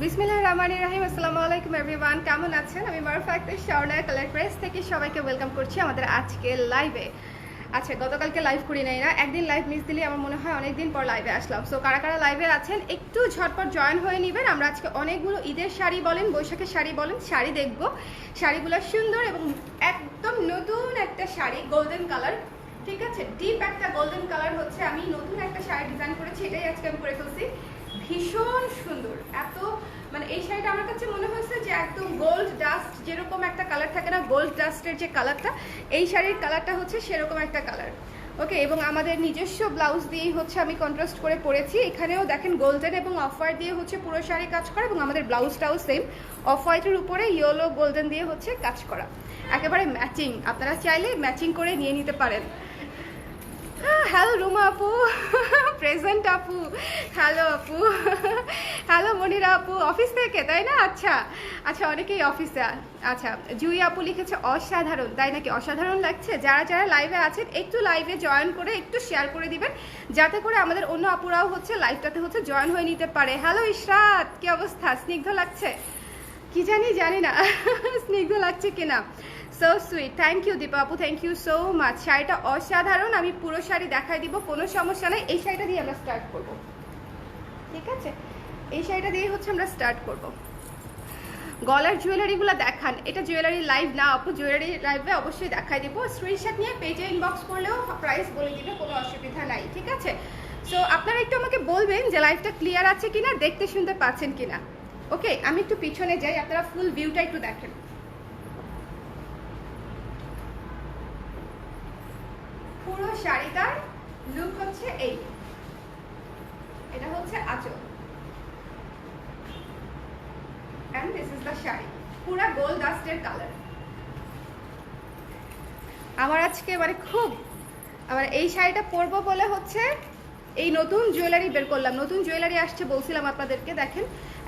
বিসমিল্লাহির রহমানির রহিম। আসসালামু আলাইকুম এভরিওয়ান, কেমন আছেন? আমি মারুফা আক্তার স্বর্ণা কালার প্রেস থেকে সবাইকে ওয়েলকাম করছি আমাদের আজকে লাইভে। আচ্ছা, গতকালকে লাইভ করি নাই না, একদিন লাইভ মিস দিলে আমার মনে হয় অনেকদিন পর লাইভে আসলাম। সো কারা কারা লাইভে আছেন একটু ঝটপট জয়েন হয়ে নেবেন। আমরা আজকে অনেকগুলো ঈদের শাড়ি বলেন, বৈশাখের শাড়ি বলেন, শাড়ি দেখবো। শাড়িগুলো সুন্দর এবং একদম নতুন একটা শাড়ি, গোল্ডেন কালার। ঠিক আছে, ডিপ একটা গোল্ডেন কালার হচ্ছে আমি নতুন একটা শাড়ি ডিজাইন করেছি, এটাই আজকে আমি করে ফেলছি। ভীষণ সুন্দর, এত মানে এই শাড়িটা আমার কাছে মনে হয়েছে যে একদম গোল্ড ডাস্ট, যেরকম একটা কালার থাকে না গোল্ড ডাস্টের যে কালারটা, এই শাড়ির কালারটা হচ্ছে সেরকম একটা কালার। ওকে, এবং আমাদের নিজস্ব ব্লাউজ দিয়েই হচ্ছে আমি কন্ট্রাস্ট করে পরেছি। এখানেও দেখেন গোল্ডেন এবং অফ হোয়াইট দিয়ে হচ্ছে পুরো শাড়ি কাজ করা, এবং আমাদের ব্লাউজটাও সেম অফ হোয়াইটের উপরে ইয়েলো গোল্ডেন দিয়ে হচ্ছে কাজ করা, একেবারে ম্যাচিং। আপনারা চাইলে ম্যাচিং করে নিয়ে নিতে পারেন। হ্যালো রুমা আপু, প্রেজেন্ট আপু, হ্যালো আপু, হ্যালো মনিরা আপু, অফিস থেকে তাই না? আচ্ছা আচ্ছা, অনেকেই অফিসে। আচ্ছা, জুই আপু লিখেছে অসাধারণ, তাই নাকি? অসাধারণ লাগছে। যারা যারা লাইভে আছেন একটু লাইভে জয়েন করে একটু শেয়ার করে দিবেন, যাতে করে আমাদের অন্য আপুরাও হচ্ছে লাইভটাতে হচ্ছে জয়েন হয়ে নিতে পারে। হ্যালো ইশরাত, কি অবস্থা? স্নিগ্ধ লাগছে কি জানি না স্নিগ্ধ লাগছে কিনা। So sweet, thank you Dipa আপু, থ্যাংক ইউ সো মাচ। শাড়িটা অসাধারণ, আমি পুরো শাড়ি দেখাই দিব, কোনো সমস্যা নেই। এই শাড়িটা দিয়ে আমরা স্টার্ট করব, ঠিক আছে? এই শাড়িটা দিয়ে হচ্ছে আমরা স্টার্ট করব। গলার জুয়েলারিগুলো দেখান। এটা জুয়েলারি লাইভ না আপু, জুয়েলারি লাইভে অবশ্যই দেখাই দিব। স্ক্রিনশট নিয়ে পেজে ইনবক্স করলেও প্রাইস বলে দিবে, কোনো অসুবিধা নাই, ঠিক আছে? সো আপনারা একটু আমাকে বলবেন যে লাইভটা ক্লিয়ার আছে কিনা, দেখতে শুনতে পাচ্ছেন কিনা। ওকে, আমি একটু পিছনে যাই, আপনারা ফুল ভিউটা একটু দেখেন। পুরো শাড়িটার লুক হচ্ছে এই, এটা হচ্ছে আঁচল, and this is the sari, পুরো গোল্ড ডাস্টের কালার। আমার আজকে মানে খুব আমার এই শাড়িটা পরবো বলে হচ্ছে এই নতুন জুয়েলারি বের করলাম। নতুন জুয়েলারি আসছে বলছিলাম আপনাদেরকে, দেখেন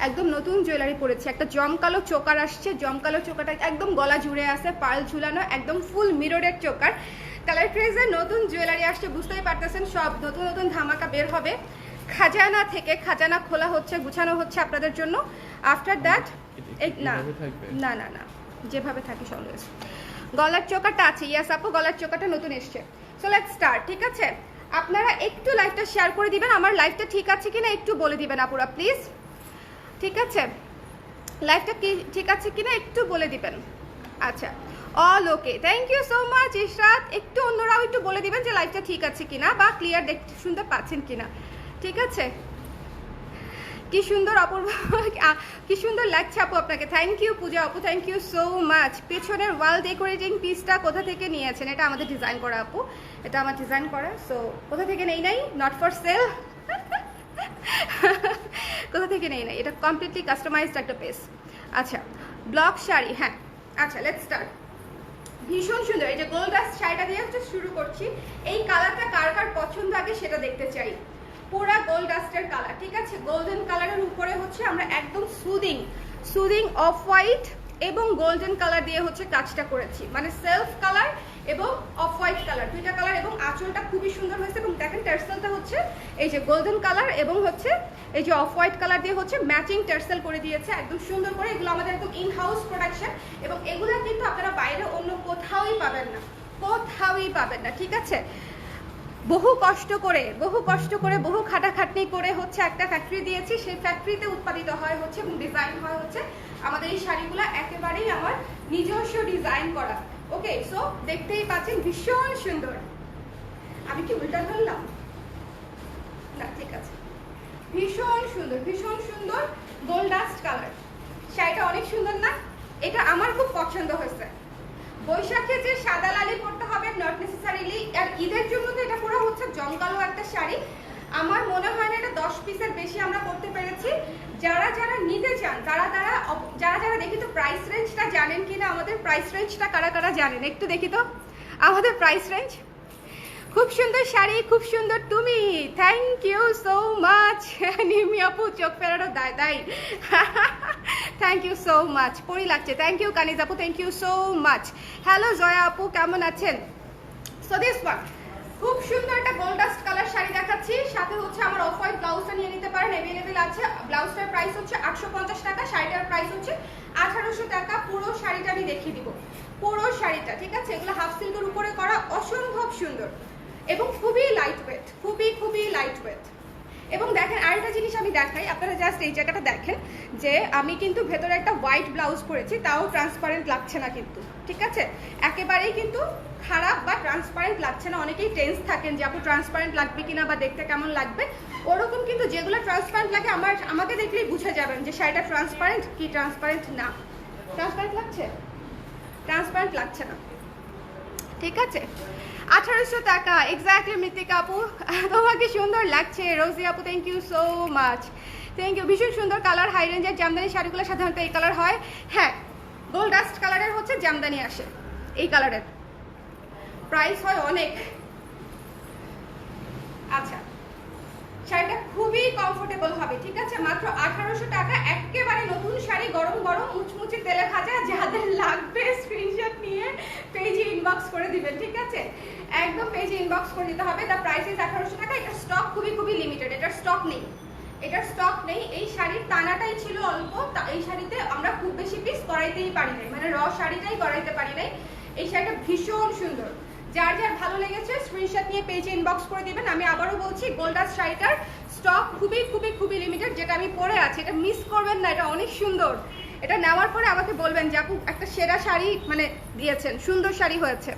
একদম নতুন জুয়েলারি পরেছি। একটা জমকালো চোকার আসছে, জমকালো চোকাটা একদম গলা জুড়ে আছে, পার্ল ঝুলানো, একদম ফুল মিররের চোকার। কালার ক্রেজের নতুন জুয়েলারি আসছে, বুঝতেই পারতেছেন সব নতুন নতুন ধামাকা বের হবে। খাজানা থেকে খাজানা খোলা হচ্ছে, গুছানো হচ্ছে আপনাদের জন্য। আফটার দ্যাট না না না না, যেভাবে থাকি অলওয়েজ। গলার চোকাটা আছে, ইয়াস আপু, গলার চোকাটা নতুন এসছে। সো লেটস স্টার্ট, ঠিক আছে? আপনারা একটু লাইভটা শেয়ার করে দিবেন, আমার লাইভটা ঠিক আছে কিনা একটু বলে দিবেন আপুরা প্লিজ, ঠিক আছে? লাইভটা কি ঠিক আছে কিনা একটু বলে দিবেন। আচ্ছা, all okay, thank you so much Ishrat. একটু অন্যরাও একটু বলে দিবেন যে লাইভটা ঠিক আছে কিনা বা ক্লিয়ার দেখতে শুনতে পাচ্ছেন কিনা, ঠিক আছে? কি সুন্দর অপূর্ব, কি সুন্দর লাগছে আপু আপনাকে। থ্যাংক ইউ পূজা আপু, থ্যাংক ইউ সো মাচ। পেছনের ওয়াল ডেকোরেটিং পিসটা কোথা থেকে নিয়েছেন? এটা আমাদের ডিজাইন করা আপু, এটা আমার ডিজাইন করা। সো কোথা থেকে নেই নাই, নট ফর সেল, কোথা থেকে নেই নাই, এটা কমপ্লিটলি কাস্টমাইজড একটা পিস। আচ্ছা, ব্লক শাড়ি, হ্যাঁ। আচ্ছা, লেটস স্টার্ট। ভীষণ সুন্দর, এই যে গোল্ড ডাস্ট শাড়িটা দিয়ে হচ্ছে শুরু করছি। এই কালারটা কার কার পছন্দ আগে সেটা দেখতে চাই। পুরা গোল্ড ডাস্টের কালার, ঠিক আছে? গোল্ডেন কালারের উপরে হচ্ছে আমরা একদম সুদিং অফ হোয়াইট এবং গোল্ডেন কালার দিয়ে হচ্ছে কাজটা করেছি, মানে সেলফ কালার এবং অফ হোয়াইট কালার, দুইটা কালার। এবং আঁচলটা খুবই সুন্দর হয়েছে, এবং দেখেন টার্সেলটা হচ্ছে এই যে গোল্ডেন কালার এবং হচ্ছে এই যে অফ হোয়াইট কালার দিয়ে হচ্ছে ম্যাচিং টার্সেল করে দিয়েছে একদম সুন্দর করে। এগুলো আমাদের একদম ইন হাউস প্রোডাকশন, এবং এগুলো কিন্তু আপনারা বাইরে অন্য কোথাওই পাবেন না, কোথাওই পাবেন না, ঠিক আছে? বহু কষ্ট করে বহু খাটাখাটনি করে হচ্ছে একটা ফ্যাক্টরি দিয়েছি, সেই ফ্যাক্টরিতে উৎপাদিত হয় হচ্ছে এবং ডিজাইন হয় হচ্ছে আমাদের এই শাড়িগুলো একেবারেই আমার নিজস্ব ডিজাইন করা। ওকে, সো দেখতেই পাচ্ছেন ভীষণ সুন্দর। আমি কি উল্টা ধরলাম না? ঠিক আছে, ভীষণ সুন্দর গোল্ড ডাস্ট কালার। শাড়িটা অনেক সুন্দর না? এটা আমার খুব পছন্দ হয়েছে। বৈশাখে যে সাদা লালি পরতে হবে নট নেসেসারিলি, আর ঈদের জন্য তো এটা পুরো হচ্ছে জমকালো একটা শাড়ি। আমার মনে হয় না এটা 10 পিসের বেশি আমরা করতে পেরেছি। যারা যারা নিতে চান যারা দেখি তো প্রাইস রেঞ্জটা জানেন কিনা, আমাদের প্রাইস রেঞ্জটা কারা কারা জানেন একটু দেখি তো আমাদের প্রাইস রেঞ্জ। খুব সুন্দর শাড়ি, খুব সুন্দর তুমি, thank you so much. Nimi আপু চোখ ফেরানো দায় থ্যাংক ইউ সো মাচ। পরি লাগছে, থ্যাংক ইউ কানিজ আপু, thank you so much. Hello Joya আপু, কেমন আছেন? সো দিস ওয়ান খুব সুন্দর একটা গোল্ড ডাস্ট কালার শাড়ি দেখাচ্ছি, সাথে হচ্ছে আমার অফ হোয়াইট ব্লাউজটা নিয়ে নিতে পারেন। অ্যাভেলেবেল আছে। ব্লাউজটার প্রাইস হচ্ছে 850 টাকা, শাড়িটার প্রাইস হচ্ছে 1800 টাকা। পুরো শাড়িটা আমি দেখিয়ে দিব, পুরো শাড়িটা, ঠিক আছে? এগুলো হাফ সিল্কের উপরে করা, অসম্ভব সুন্দর এবং খুবই লাইট ওয়েট, খুবই লাইট ওয়েট। এবং দেখেন আরেকটা জিনিস আমি দেখাই, আপনারা জাস্ট এই জায়গাটা দেখেন যে আমি কিন্তু ভেতরে একটা হোয়াইট ব্লাউজ পরেছি, তাও ট্রান্সপারেন্ট লাগছে না কিন্তু, ঠিক আছে? একেবারেই কিন্তু খারাপ বা ট্রান্সপারেন্ট লাগছে না। অনেকেই টেন্স থাকেন যে আপু ট্রান্সপারেন্ট লাগবে কিনা বা দেখতে কেমন লাগবে, ওরকম কিন্তু যেগুলো ট্রান্সপারেন্ট লাগে আমাকে দেখলেই বুঝে যাবেন যে শাড়িটা ট্রান্সপারেন্ট কি ট্রান্সপারেন্ট না। ট্রান্সপারেন্ট লাগছে? ট্রান্সপারেন্ট লাগছে না, ঠিক আছে? 1800 টাকা এক্স্যাক্টলি। মৃত্তিকা আপু তোমাকে সুন্দর লাগছে। রোজি আপু thank you so much, thank you. ভীষণ সুন্দর কালার, হাই রেঞ্জের জামদানি শাড়িগুলো সাধারণত এই কালার হয়। হ্যাঁ, গোল্ড ডাস্ট কালারের হচ্ছে জামদানি আসে, এই কালারের প্রাইস হয় অনেক। আচ্ছা, শাড়িটা খুবই কমফোর্টেবল হবে, ঠিক আছে? মাত্র 1800 টাকা, একেবারে নতুন শাড়ি, গরম গরম মুচমুচে তেলে ভাজা। যাদের লাগবে স্ক্রিনশট নিয়ে পেজে ইনবক্স করে দিবেন, ঠিক আছে? একদম পেজে ইনবক্স করে দিতে হবে। দ্য প্রাইস ইজ 1800 টাকা। এটা স্টক খুবই লিমিটেড, এটার স্টক নেই, এটার স্টক নেই। এই শাড়ির টানাটাই ছিল অল্প, এই শাড়িতে আমরা খুব বেশি পিস করাইতেই পারি নাই, মানে র শাড়িটাই করাইতে পারি নাই। এই শাড়িটা ভীষণ সুন্দর, যার যার ভালো লেগেছে স্ক্রিনশট নিয়ে পেজে ইনবক্স করে দিবেন। আমি আবারও বলছি, গোল্ডাস শাড়িটার স্টক খুবই লিমিটেড। যেটা আমি পরে আছি, এটা মিস করবেন না, এটা অনেক সুন্দর। এটা নেওয়ার পরে আমাকে বলবেন যে আপু একটা সেরা শাড়ি মানে দিয়েছেন, সুন্দর শাড়ি হয়েছে।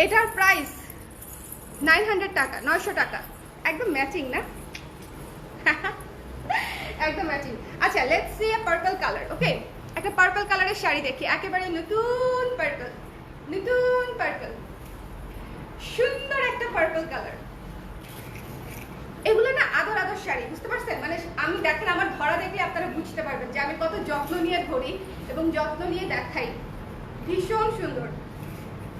এটার প্রাইস 900 টাকা, 900 টাকা, একদম ম্যাচিং না? একদম ম্যাচিং। আচ্ছা, let's see a purple colour. Okay, একটা পার্পল কালারের শাড়ি দেখি, একেবারে নতুন পার্পল, নতুন পার্পল, সুন্দর একটা পার্পল কালার। এগুলো না আদর শাড়ি, বুঝতে পারছেন? মানে আমি দেখেন আমার ধরা দেখলে আপনারা বুঝতে পারবেন যে আমি কত যত্ন নিয়ে ধরি এবং যত্ন নিয়ে দেখাই। ভীষণ সুন্দর।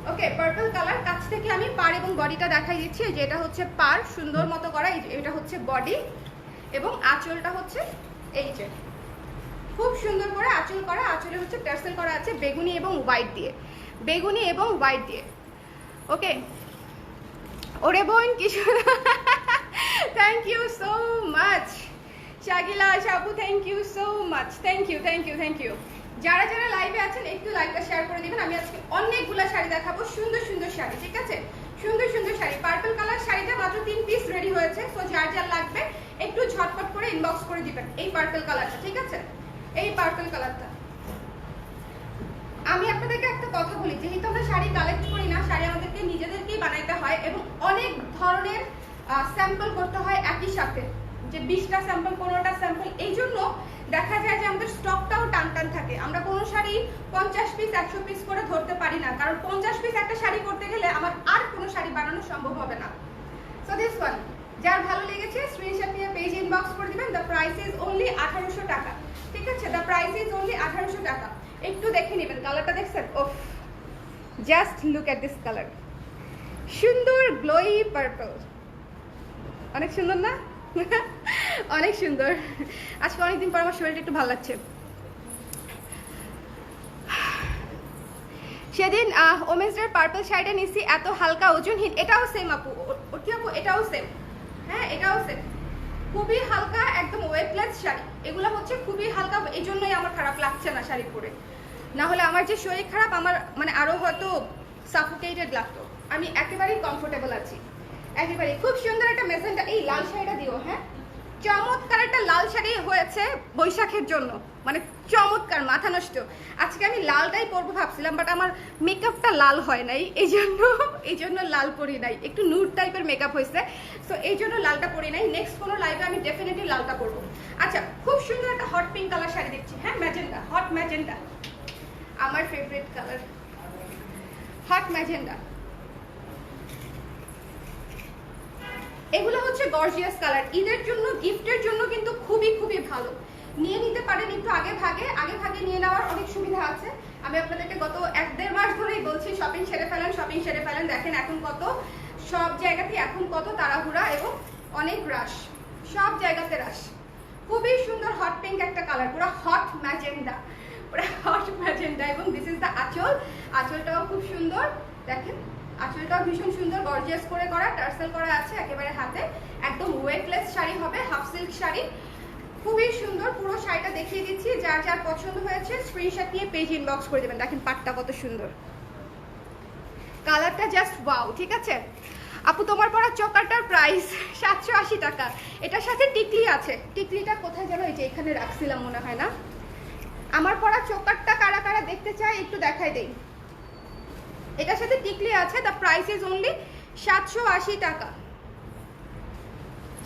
ওকে, পার্পল কালার। কাছ থেকে আমি পাড় এবং বডিটা দেখাই দিচ্ছি। যে এটা হচ্ছে পাড়, সুন্দর মতো করা, এটা হচ্ছে বডি এবং আঁচলটা হচ্ছে এই যে খুব সুন্দর করে আঁচল করা। আঁচলে হচ্ছে টার্সেল করা আছে বেগুনি এবং হোয়াইট দিয়ে, বেগুনি এবং হোয়াইট দিয়ে। ওকে, ওরে বোন কি thank you so much Shakila Shabu, thank you so much, thank you. যারা যারা লাইভে আছেন একটু লাইভটা শেয়ার করে দিবেন। আমি আজকে অনেকগুলো শাড়ি দেখাবো, সুন্দর সুন্দর শাড়ি, ঠিক আছে? সুন্দর সুন্দর শাড়ি। পার্পল কালার শাড়িটা মাত্র 3 পিস রেডি হয়েছে। সো যার যার লাগবে একটু ঝটপট করে ইনবক্স করে দিবেন এই পার্পল কালারটা, ঠিক আছে? এই পার্পল কালারটা। আমি আপনাদেরকে একটা কথা বলি, যেহেতু আমরা শাড়ি কালেক্ট করি না, শাড়ি আমাদেরকে নিজেদেরকেই বানাইতে হয় এবং অনেক ধরনের স্যাম্পল করতে হয় একই সাথে, যে 20টা স্যাম্পল, 15টা স্যাম্পল। এই জন্য দেখা যায় যে আমাদের স্টকটাও টান থাকে। আমরা কোনো শাড়ি 50 পিস 100 পিস করে ধরতে পারি না, কারণ 50 পিস একটা শাড়ি করতে গেলে আমার আর কোনো শাড়ি বানানো সম্ভব হবে না। সো দিস ওয়ান, যার ভালো লেগেছে স্ক্রিনশট নিয়ে পেজ ইনবক্স করে দিবেন। দ্য প্রাইস ইজ অনলি 1800 টাকা, ঠিক আছে? দ্য প্রাইস ইজ অনলি 1800 টাকা। একটু দেখে নেবেন কালারটা, দেখছেন? ওফ, just look at this colour, সুন্দর গ্লোই পার্পল, অনেক সুন্দর না? অনেক সুন্দর। আজকে অনেকদিন পর আমার শরীরটা একটু ভালো লাগছে। সেদিন ওমেন্স ডের পার্পল শাড়িটা নিচ্ছি, এত হালকা ওজনহীন। এটাও সেম আপু, কি আপু? এটাও সেম, হ্যাঁ এটাও সেম। খুবই হালকা, একদম ওয়েটলেস শাড়ি। এগুলো হচ্ছে খুবই হালকা, এই জন্যই আমার খারাপ লাগছে না শাড়ি পরে। না হলে আমার যে শরীর খারাপ, আমার মানে আরো হয়তো সাফোকেটেড লাগতো। আমি একেবারেই কমফোর্টেবল আছি, একেবারে। খুব সুন্দর একটা মেসেঞ্জা। এই লাল শাড়িটা দিও, হ্যাঁ চমৎকার একটা লাল শাড়ি হয়েছে বৈশাখের জন্য, মানে চমৎকার, মাথা নষ্ট। আজকে আমি লালটাই পরবো ভাবছিলাম, বাট আমার মেকআপটা লাল হয় নাই, এই জন্য লাল পরি নাই। একটু নুড টাইপের মেকআপ হয়েছে, সো এই জন্য লালটা পরি নাই। নেক্সট কোনো লাইভে আমি ডেফিনেটলি লালটা পরবো। আচ্ছা, খুব সুন্দর একটা হট পিঙ্ক কালার শাড়ি দেখছি, হ্যাঁ ম্যাজেন্ডা, হট ম্যাজেন্ডা, আমার ফেভারিট কালার, হট ম্যাজেন্ডা। এগুলো হচ্ছে গর্জিয়াস কালার, ঈদের জন্য, গিফটের জন্য কিন্তু খুবই ভালো। নিয়ে নিতে পারেন একটু আগে ভাগে নিয়ে নেওয়ার অনেক সুবিধা আছে। আমি আপনাদেরকে গত 1-1.5 মাস ধরেই বলছি শপিং সেরে ফেলেন। দেখেন এখন কত সব জায়গাতে এখন কত তাড়াহুড়া এবং অনেক রাশ, সব জায়গাতে রাশ। খুবই সুন্দর হট পিঙ্ক একটা কালার, পুরো হট ম্যাজেন্ডা, এবং দিস ইজ দ্য আঁচল। আঁচলটাও খুব সুন্দর, দেখেন আঁচলটাও ভীষণ সুন্দর, গর্জিয়াস করে করা, টার্সেল করা আছে একেবারে হাতে। একদম ওয়েটলেস শাড়ি হবে। সিল্ক শাড়ি, খুবই সুন্দর। পুরো শাড়িটা দেখিয়ে দিচ্ছি, যার যার পছন্দ হয়েছে স্ক্রিনশট নিয়ে পেজ ইনবক্স করে দেবেন। দেখেন পাটটা কত সুন্দর, কালারটা জাস্ট ওয়াও। ঠিক আছে আপু, তোমার পরা চোকারটার প্রাইস 780 টাকা। এটার সাথে টিকলি আছে, টিকলিটা কোথায় যেন এই যে এখানে রাখছিলাম মনে হয় না। আমার পরা চোকারটা কারা কারা দেখতে চায় একটু দেখাই দেই। এটার সাথে টিকলি আছে, দ্য প্রাইস ইজ অনলি 780 টাকা,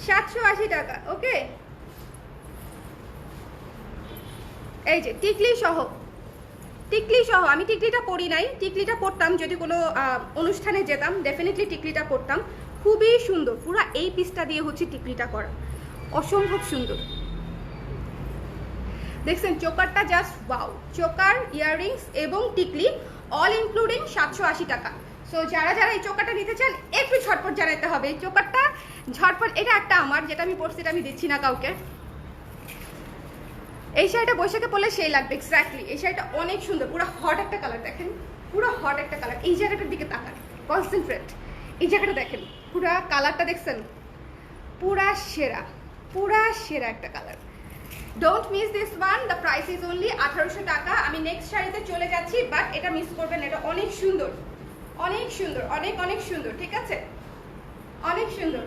780 টাকা। ওকে, এই যে টিকলি সহ, টিকলি সহ। আমি টিকলিটা পরি নাই, টিকলিটা পরতাম যদি কোনো অনুষ্ঠানে যেতাম, ডেফিনেটলি টিকলিটা পরতাম। খুবই সুন্দর, পুরো এই পিসটা দিয়ে হচ্ছে টিকলিটা করা, অসম্ভব সুন্দর। দেখছেন চোকারটা জাস্ট ওয়াও, চোকার, ইয়াররিংস এবং টিকলি অল ইনক্লুডিং 780 টাকা। সো যারা যারা এই চোকারটা নিতে চান একটু ঝটপট জানাতে হবে। এই চোকারটা ঝটপট, এটা একটা আমার, যেটা আমি পরছি এটা আমি দিচ্ছি না কাউকে। এই শাড়িটা বৈশাখে পরলে সেই লাগবে এক্স্যাক্টলি। এই শাড়িটা অনেক সুন্দর, পুরো হট একটা কালার। দেখেন পুরো হট একটা কালার। এই জায়গাটার দিকে তাকান, কনসেন্ট্রেট। এই জায়গাটা দেখেন, পুরো কালারটা দেখছেন, পুরা সেরা, পুরা সেরা একটা colour. Don't miss this one, the price is only 1800 টাকা। আমি নেক্সট শাড়িতে চলে যাচ্ছি, বাট এটা মিস করবেন না, এটা অনেক সুন্দর, অনেক সুন্দর, অনেক অনেক সুন্দর। ঠিক আছে, অনেক সুন্দর।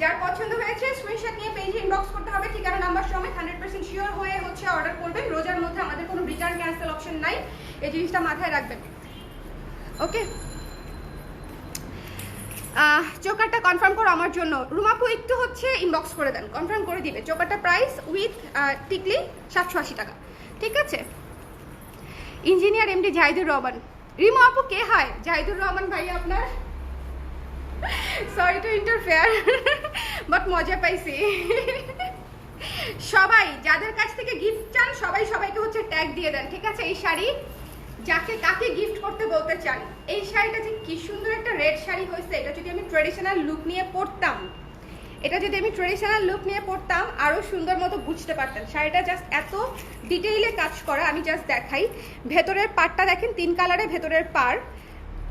যার পছন্দ হয়েছে স্ক্রিনশট নিয়ে পেজে ইনবক্স করতে হবে, ঠিকানা নাম্বার সমেত। 100% শিওর হয়ে হচ্ছে অর্ডার করবেন। রোজার মধ্যে আমাদের কোনো রিটার্ন ক্যান্সেল অপশন নাই, এই জিনিসটা মাথায় রাখবেন। ওকে, চোকারটা কনফার্ম করো আমার জন্য। রুমাপু একটু হচ্ছে ইনবক্স করে দেন, কনফার্ম করে দিবে। চোকারটা প্রাইস উইথ টিকলি 780 টাকা। ঠিক আছে, ইঞ্জিনিয়ার এমডি জাহিদুর রহমান। রিমু আপু কে হয়? জাহিদুর রহমান ভাই আপনার? সরি টু ইন্টারফেয়ার, বাট মজা পাইছি। সবাই যাদের কাছ থেকে গিফট চান সবাই সবাইকে হচ্ছে ট্যাগ দিয়ে দেন। ঠিক আছে, এই শাড়ি যাকে কাকে গিফট করতে বলতে চান। এই শাড়িটা যে কি সুন্দর একটা রেড শাড়ি হয়েছে, এটা যদি আমি ট্রেডিশনাল লুক নিয়ে পরতাম, এটা যদি আমি ট্রেডিশনাল লুক নিয়ে পরতাম আরো সুন্দর মতো বুঝতে পারতেন। শাড়িটা জাস্ট এত ডিটেইলে কাজ করা, আমি জাস্ট দেখাই। ভেতরের পাড়টা দেখেন 3 কালারে, ভেতরের পাড়,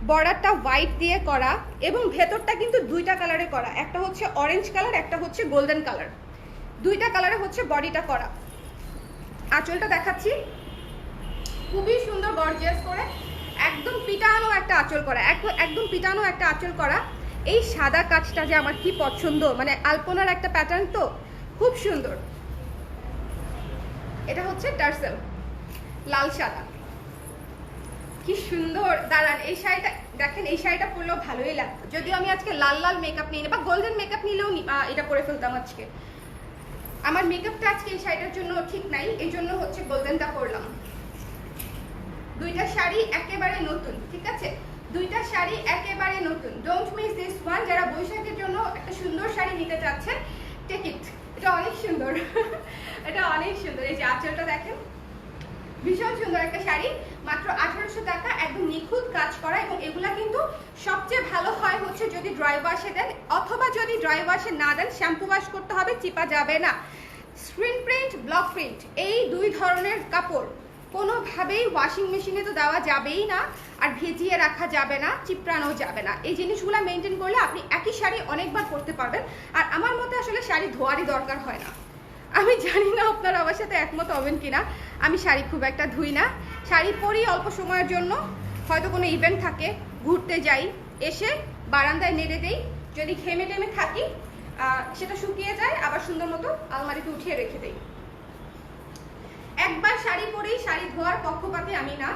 বর্ডারটা হোয়াইট দিয়ে করা, এবং ভেতরটা কিন্তু 2টা কালারে করা, একটা হচ্ছে অরেঞ্জ কালার, একটা হচ্ছে গোল্ডেন কালার। 2টা কালারে হচ্ছে বডিটা করা। আঁচলটা দেখাচ্ছি, খুবই সুন্দর গর্জিয়াস করে, একদম পিটানো একটা আঁচল করা, একদম পিটানো একটা আঁচল করা। এই সাদা কাজটা যে আমার কি পছন্দ, মানে আলপনার একটা প্যাটার্ন তো, খুব সুন্দর। এটা হচ্ছে টার্সেল, লাল সাদা, কি সুন্দর। দাঁড়ান, এই শাড়িটা দেখেন, এই শাড়িটা পরলেও ভালোই লাগতো। যদিও আমি আজকে লাল লাল মেকআপ নিই বা গোল্ডেন মেকআপ নিলেও এটা পরে ফেলতাম আজকে। আমার মেকআপটা আজকে এই শাড়িটার জন্য ঠিক নাই, এই জন্য হচ্ছে গোল্ডেনটা পরলাম। 2টা শাড়ি একেবারে নতুন। ঠিক আছে, 2টা শাড়ি একেবারে নতুন। Don't miss this one. যারা বৈশাখের জন্য একটা সুন্দর শাড়ি নিতে চাচ্ছেন, টেক ইট। এটা অনেক সুন্দর, এটা অনেক সুন্দর। এই যে আঁচলটা দেখেন, ভীষণ সুন্দর একটা শাড়ি, মাত্র 1800 টাকা, একদম নিখুঁত কাজ করা। এবং এগুলা কিন্তু সবচেয়ে ভালো হয় হচ্ছে যদি ড্রাই ওয়াশে দেন, অথবা যদি ড্রাই ওয়াশে না দেন শ্যাম্পু ওয়াশ করতে হবে, চিপা যাবে না। স্ক্রিন প্রিন্ট, ব্লক প্রিন্ট, এই 2 ধরনের কাপড় কোনোভাবেই ওয়াশিং মেশিনে তো দেওয়া যাবেই না, আর ভিজিয়ে রাখা যাবে না, চিপড়ানো যাবে না। এই জিনিসগুলো মেনটেন করলে আপনি একই শাড়ি অনেকবার পরতে পারবেন। আর আমার মতে আসলে শাড়ি ধোয়ারই দরকার হয় না। আমি জানি না আপনারা আমার সাথে একমত হবেন কিনা, আমি শাড়ি খুব একটা ধুই না, শাড়ি পরি অল্প সময়ের জন্য, হয়তো কোনো ইভেন্ট থাকে, ঘুরতে যাই, এসে বারান্দায় নেড়ে দেই, যদি ঘেমে টেমে থাকি সেটা শুকিয়ে যায়, আবার সুন্দর মতো আলমারিতে উঠিয়ে রেখে দেই। একবার শাড়ি পরেই শাড়ি ধোয়ার পক্ষপাতী আমি না,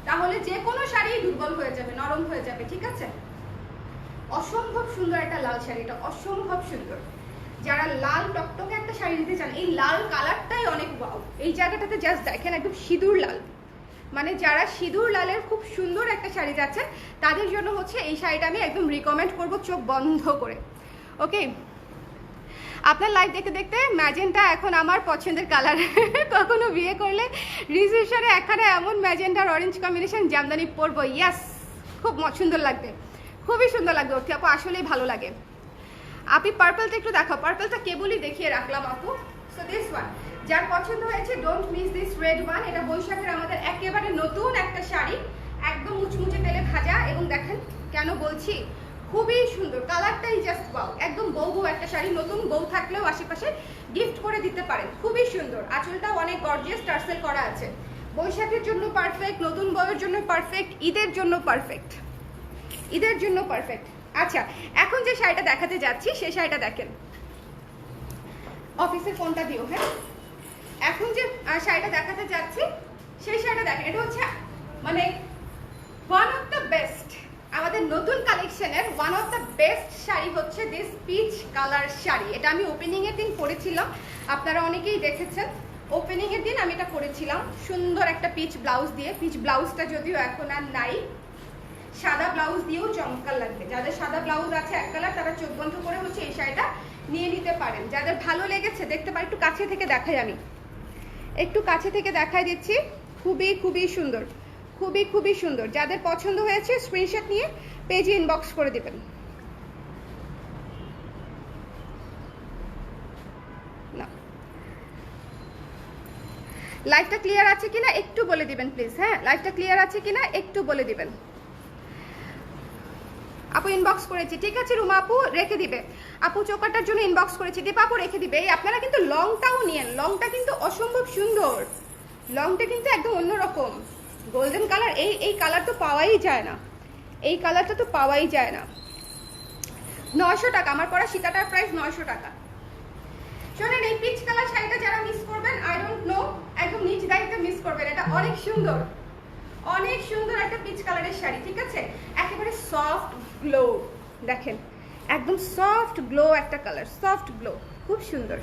তাহলে যে কোনো শাড়ি দুর্বল হয়ে যাবে, নরম হয়ে যাবে। ঠিক আছে, অসম্ভব সুন্দর একটা লাল শাড়ি, এটা অসম্ভব সুন্দর। যারা লাল টকটকে একটা শাড়ি নিতে চান, এই লাল কালারটাই অনেক ওয়াও। এই জায়গাটাতে জাস্ট দেখেন, একদম সিঁদুর লাল, মানে যারা সিঁদুর লালের খুব সুন্দর একটা শাড়ি যাচ্ছে তাদের জন্য হচ্ছে এই শাড়িটা আমি একদম রিকমেন্ড করব চোখ বন্ধ করে। ওকে, আপনার লাইভ দেখতে দেখতে ম্যাজেন্টা এখন আমার পছন্দের কালার। কখনো বিয়ে করলে রিসেপশনে একখানে এমন ম্যাজেন্টার অরেঞ্জ কম্বিনেশন জামদানি পরবো, ইয়াস, খুব সুন্দর লাগবে, খুবই সুন্দর লাগবে। ওকে আপু, আসলেই ভালো লাগে। আপনি পার্পলটা একটু দেখাও, পার্পলটা কেবলই দেখিয়ে রাখলাম আপু। সো দিস ওয়ান, যার পছন্দ হয়েছে don't miss this red one. এটা বৈশাখের আমাদের একেবারে নতুন একটা শাড়ি, একদম মুচমুচে তেলে ভাজা। এবং দেখেন কেন বলছি, খুবই সুন্দর, কালারটাই জাস্ট ওয়াও, একদম বউ বউ একটা শাড়ি। নতুন বউ থাকলেও আশেপাশে গিফট করে দিতে পারেন, খুবই সুন্দর। আঁচলটাও অনেক গর্জিয়াস টার্সেল করা আছে। বৈশাখের জন্য পারফেক্ট, নতুন বউয়ের জন্য পারফেক্ট, ঈদের জন্য পারফেক্ট, ঈদের জন্য পারফেক্ট। আচ্ছা, এখন যে শাড়িটা দেখাতে যাচ্ছি সেই শাড়িটা দেখেন, অফিসের ফোনটা দিও। হ্যাঁ, এখন যে শাড়িটা দেখাতে যাচ্ছি সেই শাড়িটা দেখেন, এটা হচ্ছে মানে ওয়ান অফ দ্য বেস্ট, আমাদের নতুন কালেকশনের one of the best sari হচ্ছে দিস পিচ কালার শাড়ি। এটা আমি ওপেনিং এর দিন পরেছিলাম, আপনারা অনেকেই দেখেছেন। ওপেনিং এর দিন আমি এটা পরেছিলাম সুন্দর একটা পিচ ব্লাউজ দিয়ে। পিচ ব্লাউজটা যদিও এখন আর নাই, সাদা ব্লাউজ দিয়েও চমৎকার লাগবে। যাদের সাদা ব্লাউজ আছে এক কালার, তারা চোখ বন্ধ করে হচ্ছে এই শাড়িটা নিয়ে নিতে পারেন। যাদের ভালো লেগেছে দেখতে পারেন, একটু কাছে থেকে দেখাই, আমি একটু কাছে থেকে দেখাই দিচ্ছি। খুবই খুবই সুন্দর, খুবই খুবই সুন্দর। যাদের পছন্দ হয়েছে স্ক্রিনশট নিয়ে পেজে ইনবক্স করে দিবেন। না, লাইভটা ক্লিয়ার আছে কিনা একটু বলে দিবেন প্লিজ। হ্যাঁ, লাইভটা ক্লিয়ার আছে কিনা একটু বলে দিবেন। আপু ইনবক্স করেছি, ঠিক আছে রুমা আপু রেখে দিবে। আপু চোকাটার জন্য ইনবক্স করেছি, দীপা আপু রেখে দিবে। আপনারা কিন্তু লংটাও নিয়েন, লংটা কিন্তু অসম্ভব সুন্দর, লংটা কিন্তু একদম অন্যরকম গোল্ডেন কালার। এই কালার তো পাওয়াই যায় না, এই কালারটা তো পাওয়াই যায় না। 900 টাকা আমার পরা সীতাটার প্রাইস 900 টাকা। শোনেন, এই পিচ কালার শাড়িটা যারা মিস করবেন, আই ডোন্ট নো, একদম নিজ দায়িত্বে মিস করবেন। এটা অনেক সুন্দর, অনেক সুন্দর একটা পিচ কালারের শাড়ি, ঠিক আছে? একেবারে সফট গ্লো, দেখেন একদম সফট গ্লো একটা কালার, সফট গ্লো, খুব সুন্দর,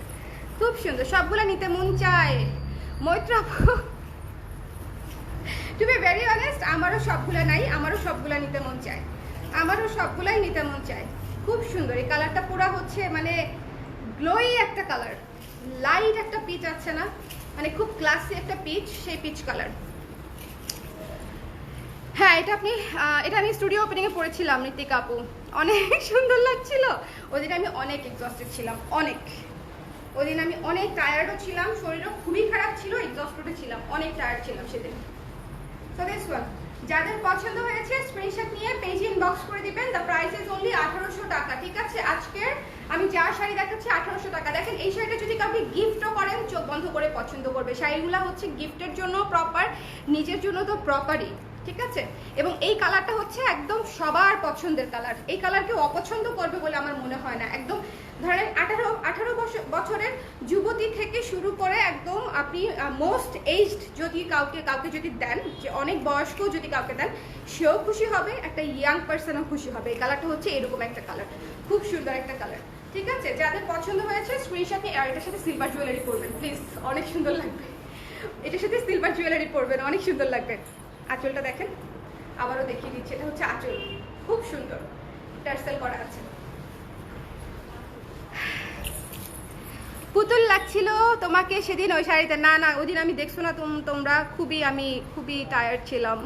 খুব সুন্দর। সবগুলো নিতে মন চায় মৈত্র আপু। টু বি ভেরি অনেস্ট, আমারও সবগুলা নাই, আমারও সবগুলা নিতে মন চায়, আমারও সবগুলাই নিতে মন চায়। খুব সুন্দর এই কালারটা, পুরো হচ্ছে মানে গ্লোই একটা কালার, লাইট একটা পিচ আছে না, মানে খুব ক্লাসি একটা পিচ, সেই পিচ কালার। হ্যাঁ, এটা আমি স্টুডিও ওপেনিংয়ে পড়েছিলাম ঋতিকা আপু, অনেক সুন্দর লাগছিল। ওদিন আমি অনেক এক্সস্টেড ছিলাম, অনেক, ওদিন আমি অনেক টায়ার্ডও ছিলাম, শরীরও খুবই খারাপ ছিল, এক্সস্টেডও ছিলাম, অনেক টায়ার্ড ছিলাম সেদিন। সো দিস ওয়ান, যাদের পছন্দ হয়েছে স্ক্রিনশট নিয়ে পেজে ইনবক্স করে দিবেন। দ্য প্রাইস ইজ অনলি 1800 টাকা, ঠিক আছে? আজকের আমি যা শাড়ি দেখাচ্ছি 1800 টাকা। দেখেন, এই শাড়িটা যদি কাউকে গিফটও করেন, চোখ বন্ধ করে পছন্দ করবে। শাড়িগুলো হচ্ছে গিফটের জন্য প্রপার, নিজের জন্য তো প্রপারই, ঠিক আছে? এবং এই কালারটা হচ্ছে একদম সবার পছন্দের কালার। এই কালার কেউ অপছন্দ করবে বলে আমার মনে হয় না। একদম ধরেন 18 বছরের যুবতী থেকে শুরু করে একদম আপনি মোস্ট এজড যদি কাউকে যদি দেন, যে অনেক বয়স্ক যদি কাউকে দেন, সেও খুশি হবে, একটা ইয়াং পার্সনও খুশি হবে। এই কালারটা হচ্ছে এরকম একটা কালার, খুব সুন্দর একটা কালার, ঠিক আছে? যাদের পছন্দ হয়েছে স্ক্রিনশট নিয়ে, আর এটার সাথে সিলভার জুয়েলারি পরবেন প্লিজ, অনেক সুন্দর লাগবে। এটার সাথে সিলভার জুয়েলারি পরবেন, অনেক সুন্দর লাগবে। আঁচলটা দেখেন, আবারও দেখিয়ে দিচ্ছি, এটা হচ্ছে আঁচল, খুব সুন্দর টার্সেল করা আছে। পুতুল লাগছিল তোমাকে সেদিন ওই শাড়িতে? না না, ওই দিন আমি দেখছো না তোমরা, আমি খুবই টায়ার্ড ছিলাম।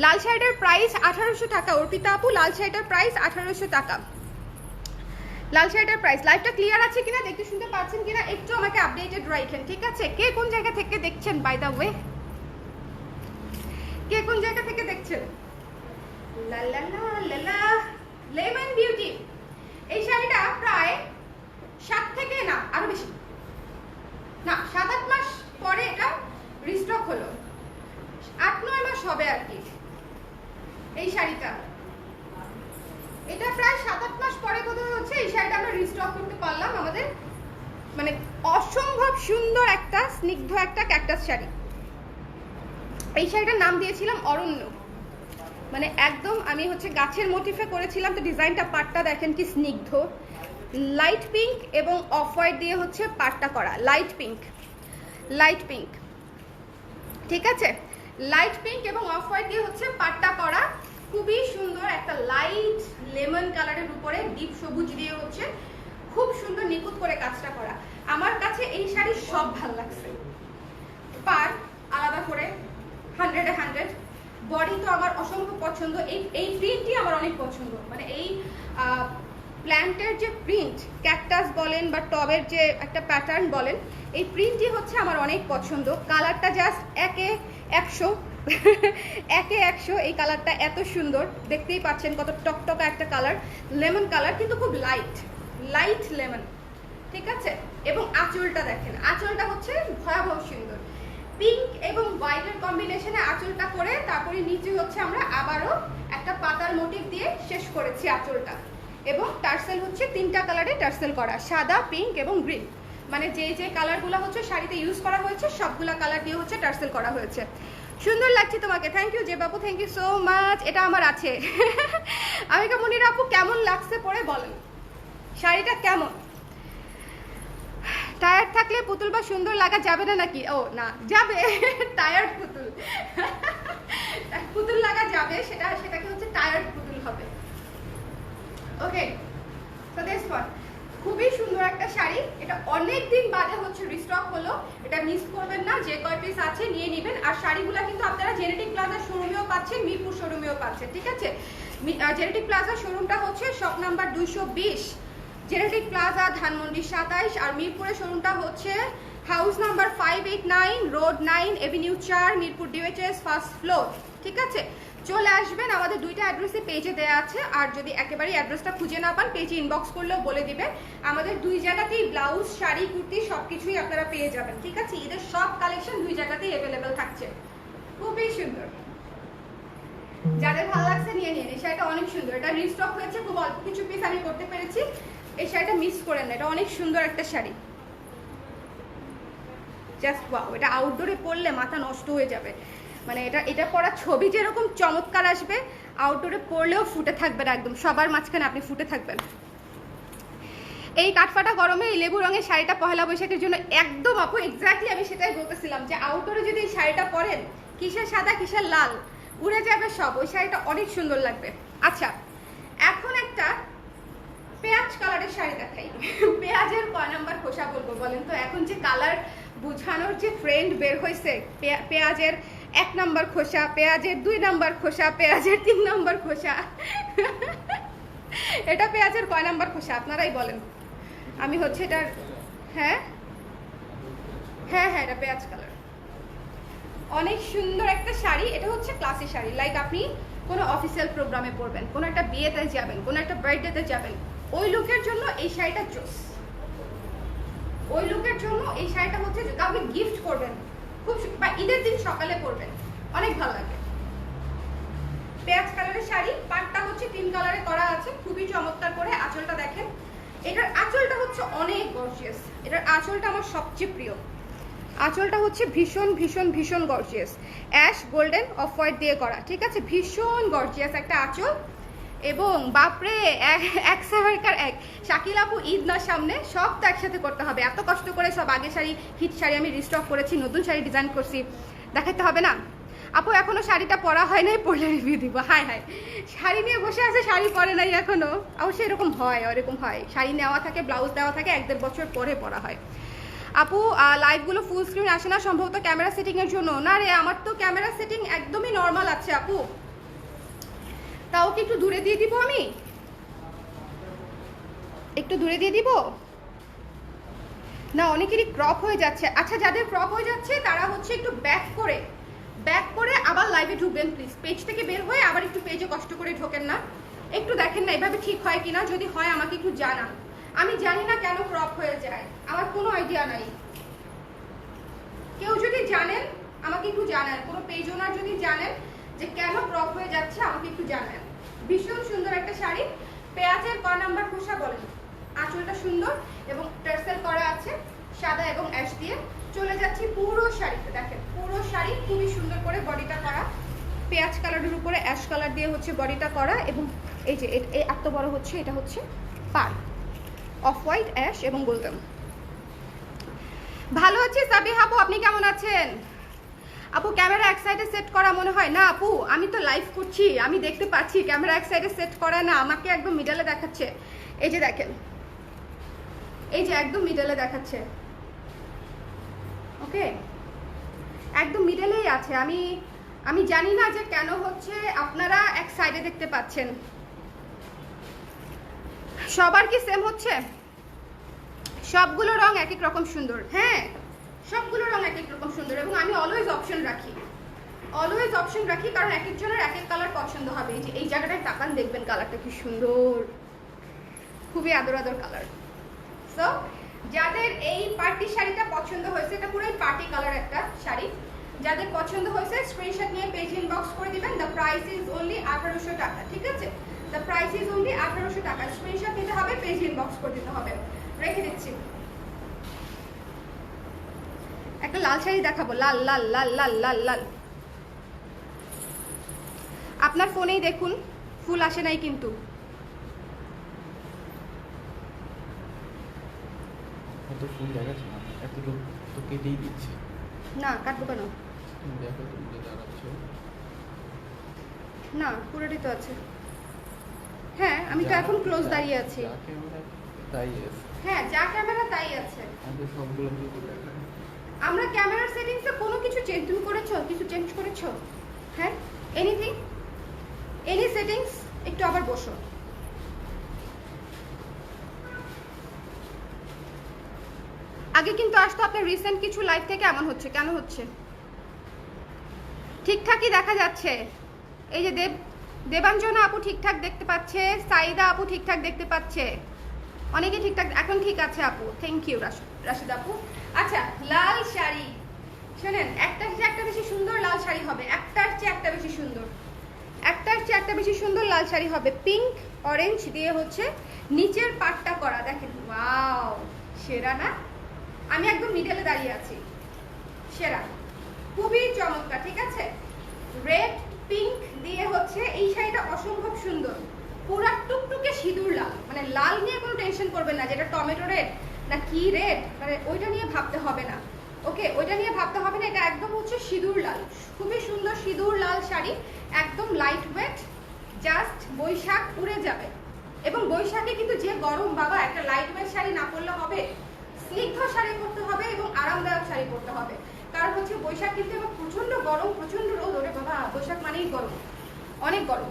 লাল শাড়িটার প্রাইস 1800 টাকা অর্পিতা আপু, লাল শাড়িটার প্রাইস 1800 টাকা। লাল শাড়িটার প্রাইস। লাইভটা ক্লিয়ার আছে কিনা, দেখতে শুনতে পাচ্ছেন কিনা একটু আমাকে আপডেটেড রাখেন, ঠিক আছে? কে কোন জায়গা থেকে দেখছেন, বাই দ্য ওয়ে কে কোন জায়গা থেকে দেখছেন? লা লা লা লা লা, লেমন বিউটি। এই শাড়িটা প্রায় 7 থেকে না আরো বেশি, না 7-8 মাস পরে এটা রিস্টক হলো, 8-9 মাস হবে আর কি। এই শাড়িটা, এটা প্রায় 7-8 মাস পরে বোধহয় হচ্ছে এই শাড়িটা আমরা রিস্টক করতে পারলাম। আমাদের মানে অসম্ভব সুন্দর একটা স্নিগ্ধ একটা ক্যাকটাস শাড়ি। এই শাড়িটার নাম দিয়েছিলাম অরণ্য, মানে একদম আমি হচ্ছে গাছের মোটিফে করেছিলাম। তো ডিজাইনটা, পাটটা দেখেন কি স্নিগ্ধ, লাইট পিঙ্ক এবং অফ হোয়াইট দিয়ে হচ্ছে পাটটা করা, লাইট পিঙ্ক, লাইট পিঙ্ক, ঠিক আছে? লাইট পিঙ্ক এবং অফ হোয়াইট দিয়ে হচ্ছে পাটটা করা, খুবই সুন্দর একটা লাইট লেমন কালারের উপরে ডিপ সবুজ দিয়ে হচ্ছে খুব সুন্দর নিখুঁত করে কাজটা করা। আমার কাছে এই শাড়ি সব ভালো লাগছে, পার আলাদা করে 100-এ 100, বডি তো আমার অসম্ভব পছন্দ। এই প্রিন্টটি আমার অনেক পছন্দ, মানে এই প্ল্যান্টের যে প্রিন্ট, ক্যাকটাস বলেন বা টবের যে একটা প্যাটার্ন বলেন, এই প্রিন্টটি হচ্ছে আমার অনেক পছন্দ। কালারটা জাস্ট 1-এ 100, একে 100। এই কালারটা এত সুন্দর, দেখতেই পাচ্ছেন কত টকটকা একটা কালার, লেমন কালার, কিন্তু খুব লাইট লেমন, ঠিক আছে। এবং আঁচলটা দেখেন, আঁচলটা হচ্ছে ভয়াবহ সুন্দর, পিঙ্ক এবং হোয়াইটের কম্বিনেশনে আঁচলটা করে তারপরে নিচে হচ্ছে আমরা আবারও একটা পাতার মোটিভ দিয়ে শেষ করেছি আঁচলটা। এবং টার্সেল হচ্ছে 3টা কালারে টার্সেল করা, সাদা, পিঙ্ক এবং গ্রিন, মানে যে কালারগুলো হচ্ছে শাড়িতে ইউজ করা হয়েছে সবগুলা কালার দিয়ে হচ্ছে টার্সেল করা হয়েছে। সুন্দর লাগছে তোমাকে, থ্যাংক ইউ যে বাবু, থ্যাংক ইউ সো মাচ। এটা আমার আছে। আমি মনিরা আপু কেমন লাগছে পরে বলেন, শাড়িটা কেমন? টায়ার থাকলে পুতুল বা সুন্দর লাগা যাবে না নাকি? ও না, যাবে। টায়ার পুতুল লাগা যাবে, সেটাকে হচ্ছে টায়ার পুতুল হবে। ওকে, সো দিস ওয়ান খুবই সুন্দর একটা শাড়ি, এটা অনেক দিন বাদে হচ্ছে রিস্টক হলো, এটা মিস করবেন না, যে কয় পিস আছে নিয়ে নেবেন। আর শাড়িগুলো কিন্তু আপনারা জেনেটিক প্লাজা শোরুমেও পাচ্ছেন, মিরপুর শোরুমেও পাচ্ছেন, ঠিক আছে। জেনেটিক প্লাজা শোরুমটা হচ্ছে shop number 220, genetic plaza Dhanmondi 27, আর মিরপুরের শোরুমটা হচ্ছে house number 589, road 9, Avenue 4, Mirpur DOHS first floor, ঠিক আছে। চলে আসবেন, আমাদের 2টা অ্যাড্রেসে পেজে দেওয়া আছে। আর যদি একেবারে অ্যাড্রেসটা খুঁজে না পান, পেজে ইনবক্স করলেও বলে দিবে। আমাদের 2 জায়গাতেই ব্লাউজ, শাড়ি, কুর্তি সবকিছুই আপনারা পেয়ে যাবেন, ঠিক আছে। এদের সব কালেকশন 2 জায়গাতেই অ্যাভেলেবেল থাকছে, খুবই সুন্দর। যাদের ভালো লাগছে নিয়ে নিন, এই শাড়িটা অনেক সুন্দর, এটা রিস্টক হয়েছে, খুব অল্প কিছু পিস আমি করতে পেরেছি। এই শাড়িটা মিস করেন না, এটা অনেক সুন্দর একটা শাড়ি, জাস্ট ওয়াও। এটা আউটডোরে পরলে মাথা নষ্ট হয়ে যাবে, মানে এটা পরা ছবি যেরকম চমৎকার আসবে, আউটডোরে পরলেও ফুটে থাকবেন, একদম সবার মাঝখানে আপনি ফুটে থাকবেন। এই কাঠফাটা গরমে এই লেবু রঙের শাড়িটা পহেলা বৈশাখের জন্য একদম আপু, এক্স্যাক্টলি আমি সেটাই বলতেছিলাম যে আউটডোরে যদি এই শাড়িটা পরেন, কিসের সাদা কিসের লাল উড়ে যাবে সব, ওই শাড়িটা অনেক সুন্দর লাগবে। আচ্ছা, এখন একটা পেঁয়াজ কালারের শাড়ি দেখাই। পেঁয়াজের কয় নাম্বার খোসা বলবো বলেন তো? এখন যে কালার বুঝানোর যে ট্রেন্ড বের হয়েছে, পেঁয়াজের 1 নাম্বার খোসা, পেঁয়াজের 2 নাম্বার খোসা, পেঁয়াজের 3 নাম্বার খোসা। এটা পেঁয়াজের কয় নাম্বার খোসা আপনারাই বলেন। আমি হচ্ছে এটার, হ্যাঁ, এটা পেঁয়াজ কালার, অনেক সুন্দর একটা শাড়ি। এটা হচ্ছে ক্লাসি শাড়ি, লাইক আপনি কোনো অফিসিয়াল প্রোগ্রামে পরবেন, কোনো একটা বিয়েতে যাবেন, কোনো একটা বার্থডেতে যাবেন, ওই লুকের জন্য এই শাড়িটা জোস। ওই লুকের জন্য এই শাড়িটা হচ্ছে কাউকে গিফট করবেন, খুব, বা ঈদের দিন সকালে পরবেন, অনেক ভালো লাগে। পেঁয়াজ কালারের শাড়ি, পাটটা হচ্ছে 3 কালারে করা আছে, খুবই চমৎকার করে। আঁচলটা দেখেন, এটার আঁচলটা হচ্ছে অনেক গর্জিয়াস, এটার আঁচলটা আমার সবচেয়ে প্রিয়। আঁচলটা হচ্ছে ভীষণ ভীষণ ভীষণ gorgeous, ash golden off white দিয়ে করা, ঠিক আছে। ভীষণ গর্জিয়াস একটা আঁচল। এবং বাপরে, এক সাভারকার এক শাকিল আপু, ঈদ না সামনে, সব তো একসাথে করতে হবে। এত কষ্ট করে সব আগের শাড়ি, হিট শাড়ি আমি রিস্টক করেছি, নতুন শাড়ি ডিজাইন করছি, দেখাতে হবে না আপু? এখনো শাড়িটা পরা হয় নাই, পরলে রিভিউ দিব। হাই শাড়ি নিয়ে বসে আছে, শাড়ি পরে নাই এখনো। অবশ্যই এরকম হয়, ওরকম হয়, শাড়ি নেওয়া থাকে, ব্লাউজ দেওয়া থাকে, 1-1.5 বছর পরে পরা হয়। আপু লাইভগুলো ফুল স্ক্রিন আসে না সম্ভবত ক্যামেরা সেটিং এর জন্য? না রে, আমার তো ক্যামেরা সেটিং একদমই নর্মাল আছে আপু। তাও কি একটু দূরে দিয়ে দিব? আমি একটু দূরে দিয়ে দিব না, অনেকেরই ক্রপ হয়ে যাচ্ছে। আচ্ছা, যাদের ক্রপ হয়ে যাচ্ছে তারা হচ্ছে একটু ব্যাক করে আবার লাইভে ঢুকবেন প্লিজ। পেজ থেকে বের হয়ে আবার একটু পেজে কষ্ট করে ঢোকেন না, একটু দেখেন না এভাবে ঠিক হয় কিনা। যদি হয় আমাকে একটু জানান, আমি জানি না কেন ক্রপ হয়ে যায়, আমার কোনো আইডিয়া নাই। কেউ যদি জানেন আমাকে একটু জানান, কোনো পেজ ওনার যদি জানেন যে কেন ক্রপ হয়ে যাচ্ছে আমাকে একটু জানান। ভীষণ সুন্দর একটা শাড়ি, পেঁয়াজের ক নাম্বার খোসা বলেন। আঁচলটা সুন্দর এবং টার্সেল করা আছে সাদা এবং অ্যাশ দিয়ে। চলে যাচ্ছি পুরো শাড়িতে, দেখেন পুরো শাড়ি খুবই সুন্দর করে বডিটা করা, পেঁয়াজ কালারের উপরে অ্যাশ কালার দিয়ে হচ্ছে বডিটা করা। এবং এই যে এত বড় হচ্ছে, এটা হচ্ছে পার অফ হোয়াইট, অ্যাশ এবং গোল্ডেন। ভালো আছি সাবিহা আপু, আপনি কেমন আছেন? আপু ক্যামেরা এক সাইডে সেট করা মনে হয় না আপু, আমি তো লাইভ করছি, আমি দেখতে পাচ্ছি ক্যামেরা এক সাইডে সেট করা না, আমাকে একদম মিডলে দেখাচ্ছে। এই যে দেখেন, এই যে একদম মিডলে দেখাচ্ছে, ওকে, একদম মিডলেই আছে। আমি জানি না যে কেন হচ্ছে আপনারা এক সাইডে দেখতে পাচ্ছেন। সবার কি সেম হচ্ছে? সবগুলো রং এক এক রকম সুন্দর, হ্যাঁ সবগুলো রং এক এক রকম সুন্দর। এবং আমি অলওয়েজ অপশন রাখি, অলওয়েজ অপশন রাখি, কারণ এক একজনের এক এক কালার পছন্দ হবে। এই যে এই জায়গাটায় তাকান, দেখবেন কালারটা কি সুন্দর, খুবই আদর আদর কালার। সো যাদের এই পার্টি শাড়িটা পছন্দ হয়েছে, এটা পুরোই পার্টি কালার একটা শাড়ি, যাদের পছন্দ হয়েছে স্ক্রিনশট নিয়ে পেজ ইনবক্স করে দিবেন। দ্য প্রাইস ইজ অনলি 1800 টাকা, ঠিক আছে? দ্য প্রাইস ইজ অনলি 1800 টাকা। স্ক্রিনশট নিতে হবে, পেজ ইনবক্স করে দিতে হবে। রেখে দিচ্ছি। একটা লাল শাড়ি দেখাবো, লাল লাল লাল লাল লাল লাল। আপনার ফোনেই দেখুন, ফুল আসে নাই কিন্তু। এত ফুল দেখাচ্ছে না, এত তো কেটেই দিচ্ছে। না কাটবো কেন? দেখো তুমি যে দাঁড়াচ্ছ। না পুরোটাই তো আছে। হ্যাঁ আমি তো এখন ক্লোজ দাঁড়িয়ে আছি। তাই আছে। হ্যাঁ যা ক্যামেরা তাই আছে। আমাদের সবগুলো কিন্তু দেখায়। আমরা ক্যামেরার সেটিংসে কোনো কিছু চেঞ্জ, তুমি করেছো? কিছু চেঞ্জ করেছো? হ্যাঁ এনিথিং, এনি সেটিংস? একটু আবার বসো। আগে কিন্তু আসতো আপনার রিসেন্ট কিছু লাইভ থেকে এমন হচ্ছে, কেন হচ্ছে? ঠিকঠাকই দেখা যাচ্ছে। এই যে দেবাঞ্জনা আপু ঠিকঠাক দেখতে পাচ্ছে, সাইদা আপু ঠিকঠাক দেখতে পাচ্ছে, অনেকে ঠিকঠাক। এখন ঠিক আছে আপু, থ্যাংক ইউ রাশিদ আপু। আচ্ছা লাল শাড়ি শোনেন, একটার চেয়ে একটা বেশি সুন্দর লাল শাড়ি হবে, একটার চেয়ে একটা বেশি সুন্দর, একটার চেয়ে একটা বেশি সুন্দর লাল শাড়ি হবে। পিঙ্ক অরেঞ্জ দিয়ে হচ্ছে নিচের পাটটা করা, দেখেন ওয়াও, সেরা না? আমি একদম মিডলে দাঁড়িয়ে আছি, সেরা, খুবই চমৎকার, ঠিক আছে? রেড পিঙ্ক দিয়ে হচ্ছে এই শাড়িটা অসম্ভব সুন্দর, পুরা টুকটুকে সিঁদুর লাল। মানে লাল নিয়ে কোনো টেনশন করবেন না, যেটা টমেটো রেড না কি রেড, মানে ওইটা নিয়ে ভাবতে হবে না। ওকে, ওইটা নিয়ে ভাবতে হবে না, এটা একদম হচ্ছে সিঁদুর লাল, খুবই সুন্দর সিঁদুর লাল শাড়ি, একদম লাইট ওয়েট, জাস্ট বৈশাখ উড়ে যাবে। এবং বৈশাখে কিন্তু যে গরম বাবা, একটা লাইট ওয়েট শাড়ি না পরলে হবে, স্নিগ্ধ শাড়ি পরতে হবে এবং আরামদায়ক শাড়ি পরতে হবে। কারণ হচ্ছে বৈশাখ কিন্তু এবার প্রচন্ড গরম, প্রচন্ড রোদ, ওরে বাবা বৈশাখ মানেই গরম, অনেক গরম।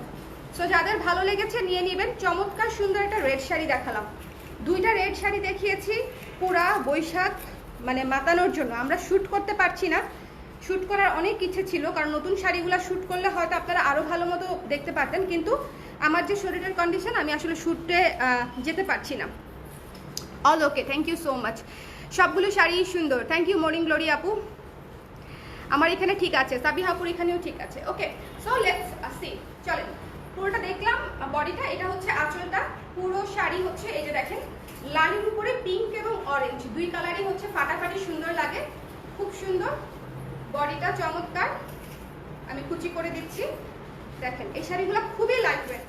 সো যাদের ভালো লেগেছে নিয়ে নেবেন। চমৎকার সুন্দর একটা রেড শাড়ি দেখালাম, দুইটা রেড শাড়ি দেখিয়েছি পুরা বৈশাখ মানে মাতানোর জন্য। আমরা শ্যুট করতে পারছি না, শ্যুট করার অনেক ইচ্ছে ছিল, কারণ নতুন শাড়িগুলো শ্যুট করলে হয়তো আপনারা আরও ভালো মতো দেখতে পারতেন, কিন্তু আমার যে শরীরের কন্ডিশন, আমি আসলে শ্যুটে যেতে পারছি না। All okay, thank you so much. সবগুলো শাড়ি সুন্দর, থ্যাংক ইউ মর্নিং গ্লোরি আপু। আমার এখানে ঠিক আছে, সাবিহাপুর এখানেও ঠিক আছে। ওকে, সো লেটস সি, চলেন পুরোটা দেখলাম। বডিটা এটা হচ্ছে আঁচলটা, পুরো শাড়ি হচ্ছে এই যে দেখেন লালের উপরে পিঙ্ক এবং অরেঞ্জ দুই কালারই হচ্ছে ফাটাফাটি সুন্দর লাগে, খুব সুন্দর। বডিটা চমৎকার, আমি কুচি করে দিচ্ছি। দেখেন এই শাড়িগুলো খুবই লাইট ওয়েট,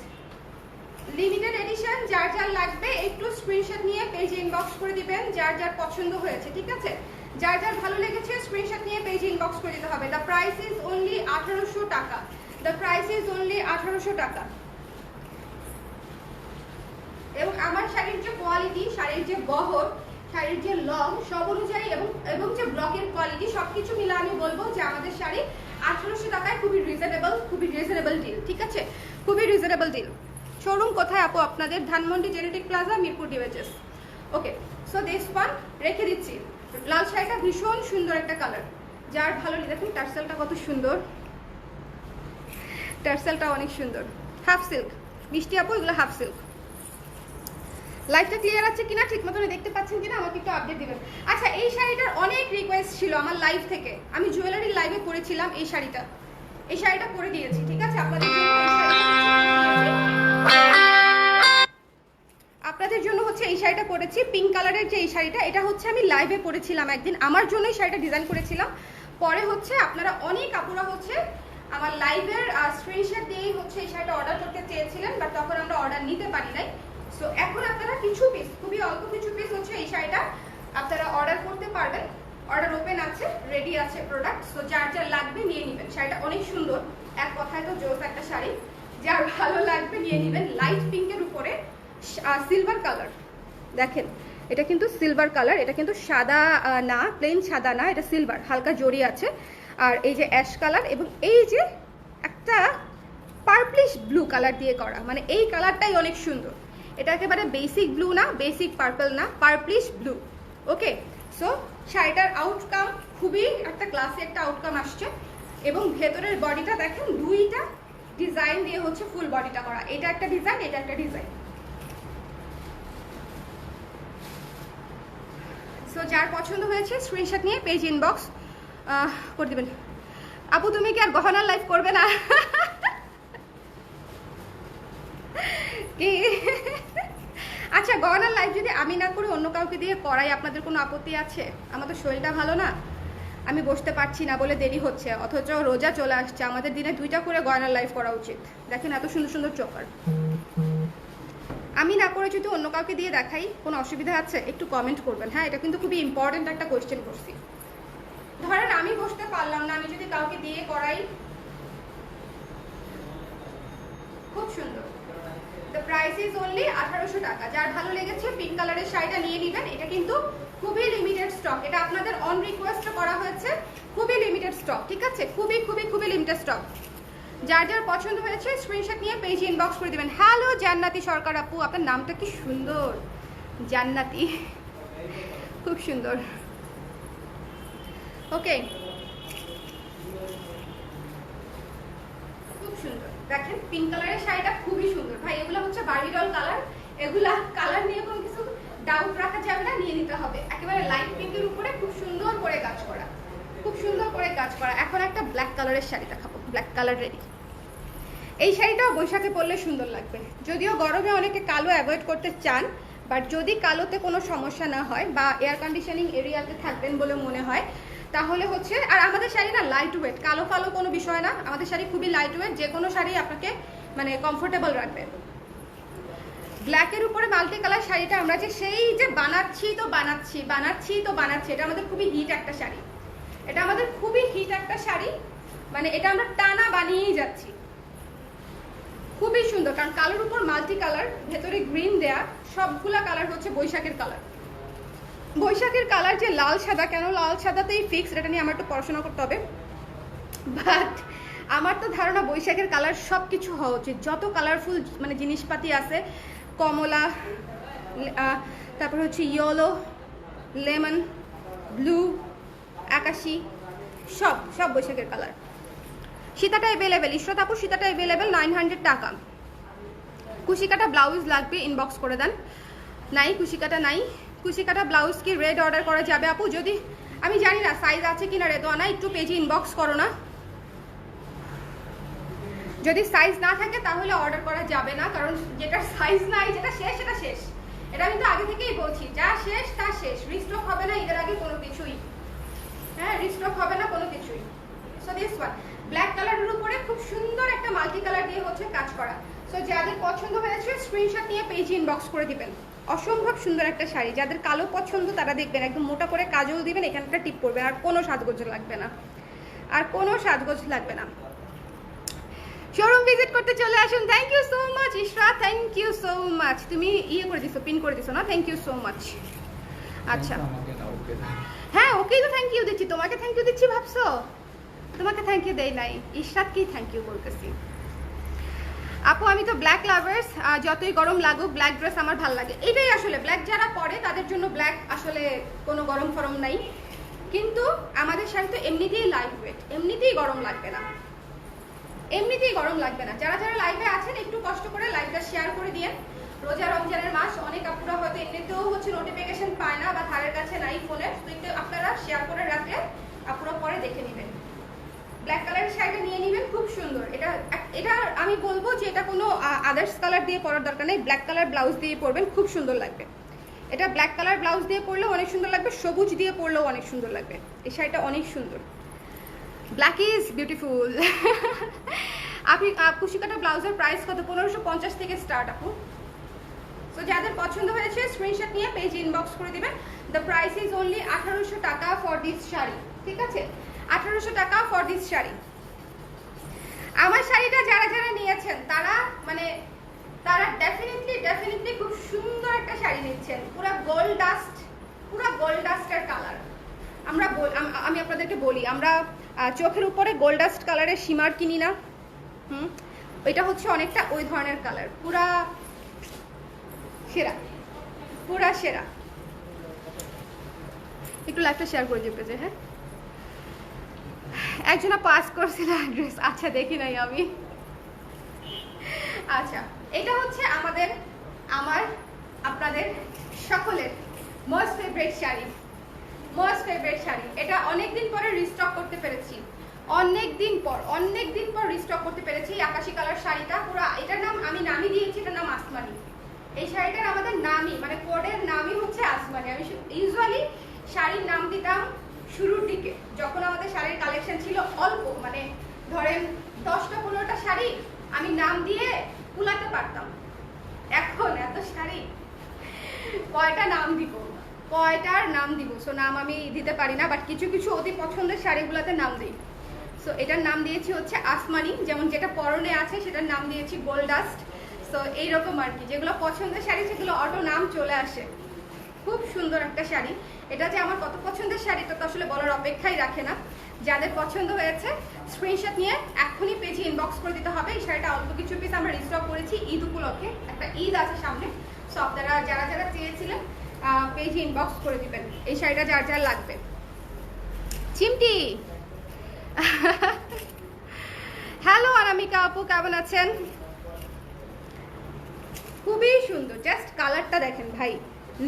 লিমিটেড এডিশন। যার যার লাগবে একটু স্ক্রিনশট নিয়ে পেজে ইনবক্স করে দিবেন, যার যার পছন্দ হয়েছে, ঠিক আছে? যার যার ভালো লেগেছে স্ক্রিনশট নিয়ে পেজে ইনবক্স করে দিতে হবে। দ্য প্রাইস ইজ অনলি 1800 টাকা, দ্য প্রাইস ইজ অনলি 1800 টাকা। এবং আমার শাড়ির যে কোয়ালিটি, শাড়ির যে বহর, শাড়ির যে লং, সব অনুযায়ী এবং যে ব্লকের কোয়ালিটি, সবকিছু মিলে আমি বলবো যে আমাদের শাড়ি 1800 টাকায় খুবই রিজনেবল ডিল, ঠিক আছে? খুবই রিজনেবল ডিল। শোরুম কোথায় আপু আপনাদের? Dhanmondi genetic plaza, Mirpur DOHS. Okay, so this one রেখে দিচ্ছি। লাল শাড়িটা ভীষণ সুন্দর একটা কালার, যার ভালো লাগে। দেখুন টার্সেলটা কত সুন্দর, টার্সেলটা অনেক সুন্দর। হাফ সিল্ক মিষ্টি আপু, এগুলো হাফ সিল্ক। লাইভটা ক্লিয়ার আছে কিনা, ঠিক মতন দেখতে পাচ্ছেন কিনা, আমাকে একটু আপডেট দিবেন। আচ্ছা এই শাড়িটার অনেক রিকোয়েস্ট ছিল আমার লাইভ থেকে, আমি জুয়েলারির লাইভে করেছিলাম এই শাড়িটা করে দিয়েছি, ঠিক আছে? আপনাদের জন্য হচ্ছে এই শাড়িটা করেছি, পিঙ্ক কালারের যে এই শাড়িটা, এটা হচ্ছে আমি লাইভে পরেছিলাম একদিন, আমার জন্য এই শাড়িটা ডিজাইন করেছিলাম। পরে হচ্ছে আপনারা অনেক আপুরা হচ্ছে আমার লাইভের স্ক্রিনশট দিয়েই হচ্ছে এই শাড়িটা অর্ডার করতে চেয়েছিলেন, বাট তখন আমরা অর্ডার নিতে পারি নাই। সো এখন আপনারা কিছু পিস, খুবই অল্প কিছু পিস হচ্ছে এই শাড়িটা আপনারা অর্ডার করতে পারবেন। অর্ডার ওপেন আছে, রেডি আছে প্রোডাক্ট। সো যার যার লাগবে নিয়ে নেবেন। শাড়িটা অনেক সুন্দর, এক কথায় তো জোস একটা শাড়ি, যার ভালো লাগবে নিয়ে নেবেন। লাইট পিঙ্কের উপরে সিলভার কালার, দেখেন এটা কিন্তু সিলভার কালার, এটা কিন্তু সাদা না, প্লেন সাদা না, এটা সিলভার, হালকা জড়ি আছে। আর এই যে অ্যাশ কালার এবং এই যে একটা পার্পলিশ ব্লু কালার দিয়ে করা, মানে এই কালারটাই অনেক সুন্দর। এটা একেবারে বেসিক ব্লু না, বেসিক পার্পল না, পার্পলিশ ব্লু। ওকে, সো শাড়িটার আউটকাম খুবই একটা ক্লাসি একটা আউটকাম আসছে। এবং ভেতরের বডিটা দেখেন দুইটা ডিজাইন দিয়ে হচ্ছে ফুল বডিটা করা। এটা একটা ডিজাইন, এটা একটা ডিজাইন। সো যার পছন্দ হয়েছে স্ক্রিনশট নিয়ে পেজ ইনবক্স করে দিবেন। আপু তুমি কি আর গহনার লাইভ করবে না? কি আচ্ছা, গহনার লাইভ যদি আমি না করে অন্য কাউকে দিয়ে করাই, আপনাদের কোনো আপত্তি আছে? আমার তো শরীরটা ভালো না, আমি বসতে পারছি না বলে দেরি হচ্ছে, অথচ রোজা চলে আসছে, আমাদের দিনে 2টা করে গয়নার লাইভ করা উচিত। দেখেন এত সুন্দর সুন্দর চোকার। আমি না করে যদি অন্য কাউকে দিয়ে দেখাই কোনো অসুবিধা আছে? একটু কমেন্ট করবেন। হ্যাঁ, এটা কিন্তু খুবই ইম্পর্টেন্ট একটা কোয়েশ্চেন করছি। ধরেন আমি বসতে পারলাম না, আমি যদি কাউকে দিয়ে করাই, খুব সুন্দর। দ্য প্রাইস ইজ অনলি 1800 টাকা। যার ভালো লেগেছে পিঙ্ক কালারের শাড়িটা নিয়ে নেবেন। এটা কিন্তু খুবই লিমিটেড স্টক, এটা আপনাদের অন রিকোয়েস্ট করা হয়েছে, খুবই লিমিটেড স্টক, ঠিক আছে? খুবই খুবই খুবই লিমিটেড স্টক। যার যার পছন্দ হয়েছে স্ক্রিনশট নিয়ে পেজ ইনবক্স করে দিবেন। হ্যালো জান্নাতি সরকার আপু, আপনার নামটা কি সুন্দর, জান্নাতি, খুব সুন্দর। ওকে, খুব সুন্দর। দেখেন পিঙ্ক কালারের শাড়িটা খুবই সুন্দর ভাই। এগুলো হচ্ছে বার্বি ডল কালার, এগুলা কালার নিয়ে কোনো কিছু ডাউট রাখা যাবে না, নিয়ে নিতে হবে। একেবারে লাইট পিঙ্কের উপরে খুব সুন্দর করে কাজ করা, খুব সুন্দর করে কাজ করা। এখন একটা ব্ল্যাক কালারের শাড়ি দেখাবো, ব্ল্যাক কালার রেডি। এই শাড়িটাও বৈশাখে পরলে সুন্দর লাগবে। যদিও গরমে অনেকে কালো অ্যাভয়েড করতে চান, বাট যদি কালোতে কোনো সমস্যা না হয় বা এয়ার কন্ডিশনিং এরিয়াতে থাকবেন বলে মনে হয়, তাহলে হচ্ছে, আর আমাদের শাড়ি না লাইট ওয়েট, কালো ফালো কোনো বিষয় না, আমাদের শাড়ি খুবই লাইট ওয়েট, যে কোনো শাড়ি আপনাকে মানে কমফোর্টেবল রাখবে। ব্ল্যাকের উপরে মাল্টি কালার শাড়িটা আমরা যে সেই যে বানাচ্ছি তো বানাচ্ছি, এটা আমাদের খুবই হিট একটা শাড়ি, এটা আমাদের খুবই হিট একটা শাড়ি, মানে এটা আমরা টানা বানিয়েই যাচ্ছি। খুবই সুন্দর, কারণ কালোর উপর মাল্টি কালার, ভেতরে গ্রিন দেয়া, সবগুলা কালার হচ্ছে বৈশাখের কালার। বৈশাখের কালার যে লাল সাদা, কেন লাল সাদাতেই ফিক্স, এটা নিয়ে আমার একটু পড়াশোনা করতে হবে, বাট আমার তো ধারণা বৈশাখের কালার সব কিছু হওয়া উচিত। যত কালারফুল মানে জিনিসপাতি আছে, কমলা, তারপর হচ্ছে ইয়েলো, লেমন, ব্লু, আকাশি, সব সব বৈশাখের কালার। সীতাটা অ্যাভেলেবেল, ঈশ্বর আপু সীতাটা অ্যাভেলেবেল 900 টাকা। কুশিকাটা ব্লাউজ লাগবে, ইনবক্স করে দেন। নাই কুশিকাটা নাই, কুশিকাটা ব্লাউজ কি রেড অর্ডার করা যাবে আপু? যদি আমি জানি না সাইজ আছে কিনা রেদওয়ানা, একটু পেজে ইনবক্স করো না। যদি সাইজ না থাকে তাহলে অর্ডার করা যাবে না, কারণ যেটা সাইজ নাই, যেটা শেষ সেটা শেষ। এটা আমি তো আগে থেকেই বলছি, যা শেষ তা শেষ, রিস্টক হবে না এদের আগে কোনো কিছুই। হ্যাঁ, রিস্টক হবে না কোনো কিছুই। সো দিস ওয়ান ব্ল্যাক কালারের উপরে খুব সুন্দর একটা মাল্টি কালার দিয়ে হচ্ছে কাজ করা। সো যাদের পছন্দ হয়েছে স্ক্রিনশট নিয়ে পেজে ইনবক্স করে দিবেন। অসম্ভব সুন্দর একটা শাড়ি। যাদের কালো পছন্দ তারা দেখবেন, একদম মোটা করে কাজল দিবেন, এখানটা টিপ করবেন, আর কোনো সাজগোজ লাগবে না, আর কোনো সাজগোজ লাগবে না। শোরুম ভিজিট করতে চলে আসুন। Thank you so much Ishra, thank you so much. তুমি ইয়ে করে দিছো, পিন করে দিছো না? Thank you so much. আচ্ছা হ্যাঁ, ওকেই তো থ্যাংক ইউ দিচ্ছি, তোমাকে থ্যাংক ইউ দিচ্ছি ভাবছো? তোমাকে থ্যাংক ইউ দেই নাই, ইশরাতকেই থ্যাংক ইউ বলতেছি। আপু আমি তো ব্ল্যাক লাভার্স, যতই গরম লাগুক ব্ল্যাক ড্রেস আমার ভালো লাগে। এটাই আসলে ব্ল্যাক যারা পরে তাদের জন্য ব্ল্যাক আসলে কোনো গরম ফরম নাই, কিন্তু আমাদের শাড়ি তো এমনিতেই লাইট ওয়েট, এমনিতেই গরম লাগবে না, এমনিতেই গরম লাগবে না। যারা যারা লাইভে আছেন একটু কষ্ট করে লাইভটা শেয়ার করে দিয়েন। রোজা রমজানের মাস, অনেক আপুরা হয়তো এমনিতেও হচ্ছে নোটিফিকেশন পায় না বা ধারের কাছে নাই ফোনের, তো আপনারা শেয়ার করে রাখলে আপুরা পরে দেখে নেবেন। ব্ল্যাক কালারের শাড়িটা নিয়ে নেবেন, খুব সুন্দর। এটা আমি বলবো যে এটা কোনো আদার্স কালার দিয়ে পরার দরকার নেই, ব্ল্যাক কালার ব্লাউজ দিয়ে পরবেন, খুব সুন্দর লাগবে। এটা ব্ল্যাক কালার ব্লাউজ দিয়ে পরলেও অনেক সুন্দর লাগবে, সবুজ দিয়ে পরলেও অনেক সুন্দর লাগবে। এই শাড়িটা অনেক সুন্দর, ব্ল্যাক ইজ বিউটিফুল। আপনি কুশিকাটা ব্লাউজের প্রাইস কত? 1550 থেকে স্টার্ট আপু। সো যাদের পছন্দ হয়েছে স্ক্রিনশট নিয়ে পেজ ইনবক্স করে দিবেন। দ্য প্রাইস ইজ অনলি 1800 টাকা ফর দিস শাড়ি, ঠিক আছে? 1800 টাকা ফর দিস শাড়ি। আমার শাড়িটা যারা যারা নিয়েছেন তারা মানে তারা ডেফিনেটলি খুব সুন্দর একটা শাড়ি নিচ্ছেন, পুরো গোল্ড ডাস্ট, পুরো গোল্ড ডাস্টের কালার। আমি আপনাদেরকে বলি, আমরা চোখের উপরে গোল্ড ডাস্ট কালারের শিমার কিনি না, ওইটা হচ্ছে অনেকটা ওই ধরনের কালার, পুরা সেরা, পুরা সেরা। একটু লাইভটা শেয়ার করে দিবে যে, হ্যাঁ একজনা পাস করছিল অ্যাড্রেস, আচ্ছা দেখি নাই আমি। আচ্ছা, এটা হচ্ছে আমার আপনাদের সকলের most favourite sari, most favourite sari. এটা অনেকদিন পরে রিস্টক করতে পেরেছি, অনেকদিন পর রিস্টক করতে পেরেছি। আকাশি কালার শাড়িটা পুরো, এটার নাম আমি নামই দিয়েছি, এটার নাম আসমানি। এই শাড়িটার আমাদের নামই মানে কোডের নামই হচ্ছে আসমানি। আমি ইউজুয়ালি শাড়ির নাম দিতাম শুরুর দিকে, যখন আমাদের শাড়ির কালেকশন ছিল অল্প, মানে ধরেন 10টা 15টা শাড়ি আমি নাম দিয়ে কুলাতে পারতাম। এখন এত শাড়ি কয়টার নাম দিব, সো নাম আমি দিতে পারি না, বাট কিছু কিছু অতি পছন্দের শাড়িগুলোতে নাম দিই। সো এটার নাম দিয়েছি হচ্ছে আসমানি, যেমন যেটা পরনে আছে সেটার নাম দিয়েছি গোল্ড ডাস্ট। সো এইরকম আর কি, যেগুলো পছন্দের শাড়ি সেগুলো অটো নাম চলে আসে। খুব সুন্দর একটা শাড়ি। এটা যে আমার কত পছন্দের শাড়ি তা তো আসলে বলার অপেক্ষাই রাখে না। যাদের পছন্দ হয়েছে স্ক্রিনশট নিয়ে এখনই পেজে ইনবক্স করে দিতে হবে। এই শাড়িটা অল্প কিছু পিস আমরা রিস্টক করেছি ঈদ উপলক্ষে, একটা ঈদ আছে সামনে। সো আপনারা যারা যারা চেয়েছিলেন পেজে ইনবক্স করে দিবেন এই শাড়িটা যার যার লাগবে। চিমটি হ্যালো অনামিকা আপু, কেমন আছেন? খুবই সুন্দর, জাস্ট কালারটা দেখেন ভাই,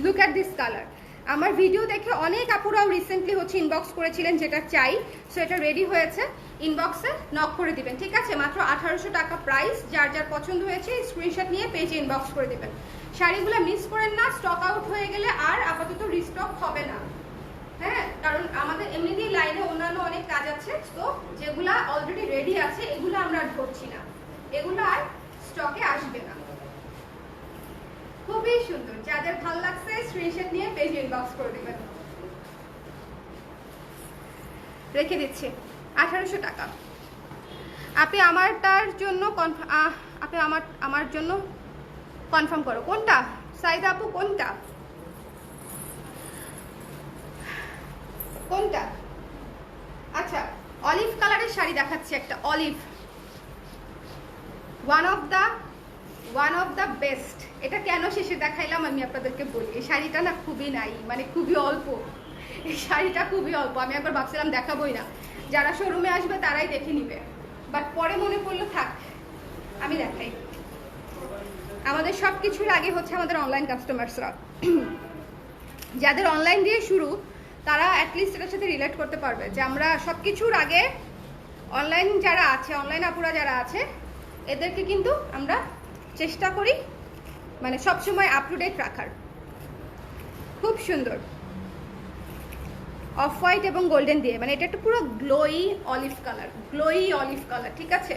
লুক অ্যাট দিস কালার। আমার ভিডিও দেখে অনেক আপুরাও রিসেন্টলি হচ্ছে ইনবক্স করেছিলেন যেটা চাই। সো এটা রেডি হয়েছে, ইনবক্সে নক করে দিবেন, ঠিক আছে? মাত্র 1800 টাকা প্রাইস। যার যার পছন্দ হয়েছে স্ক্রিনশট নিয়ে পেজে ইনবক্স করে দিবেন। শাড়িগুলো মিস করেন না, স্টক আউট হয়ে গেলে আর আপাতত রিস্টক হবে না, হ্যাঁ? কারণ আমাদের এমনিতেই লাইনে অন্যান্য অনেক কাজ আছে। তো যেগুলা অলরেডি রেডি আছে এগুলো আমরা আর ধরছি না, এগুলো আর স্টকে আসবে না। খুবই সুন্দর, যাদের ভালো লাগছে স্ক্রিনশট নিয়ে পেজে ইনবক্স করে দিবেন। রেখে দিচ্ছি 1800 টাকা। আপনি আমারটার জন্য আপনি আমার জন্য কনফার্ম করো। কোনটা সাইদা আপু, কোনটা? আচ্ছা, অলিভ কালারের শাড়ি দেখাচ্ছি একটা, olive, one of the best. এটা কেন শেষে দেখাইলাম আমি আপনাদেরকে বলি। এই শাড়িটা না খুবই নাই, মানে খুবই অল্প, এই শাড়িটা খুবই অল্প। আমি একবার ভাবছিলাম দেখাবোই না, যারা শোরুমে আসবে তারাই দেখে নিবে, বাট পরে মনে পড়লো থাক আমি দেখাই। আমাদের সব কিছুর আগে হচ্ছে আমাদের অনলাইন কাস্টমার্সরা। যাদের অনলাইন দিয়ে শুরু তারা অ্যাটলিস্ট এটার সাথে রিলেট করতে পারবে যে আমরা সব কিছুর আগে অনলাইন যারা আছে, অনলাইন আপুরা যারা আছে, এদেরকে কিন্তু আমরা চেষ্টা করি মানে সবসময় আপ টু ডেট রাখার। খুব সুন্দর, অফ হোয়াইট এবং গোল্ডেন দিয়ে, মানে এটা একটা পুরো গ্লোই অলিভ কালার, ঠিক আছে?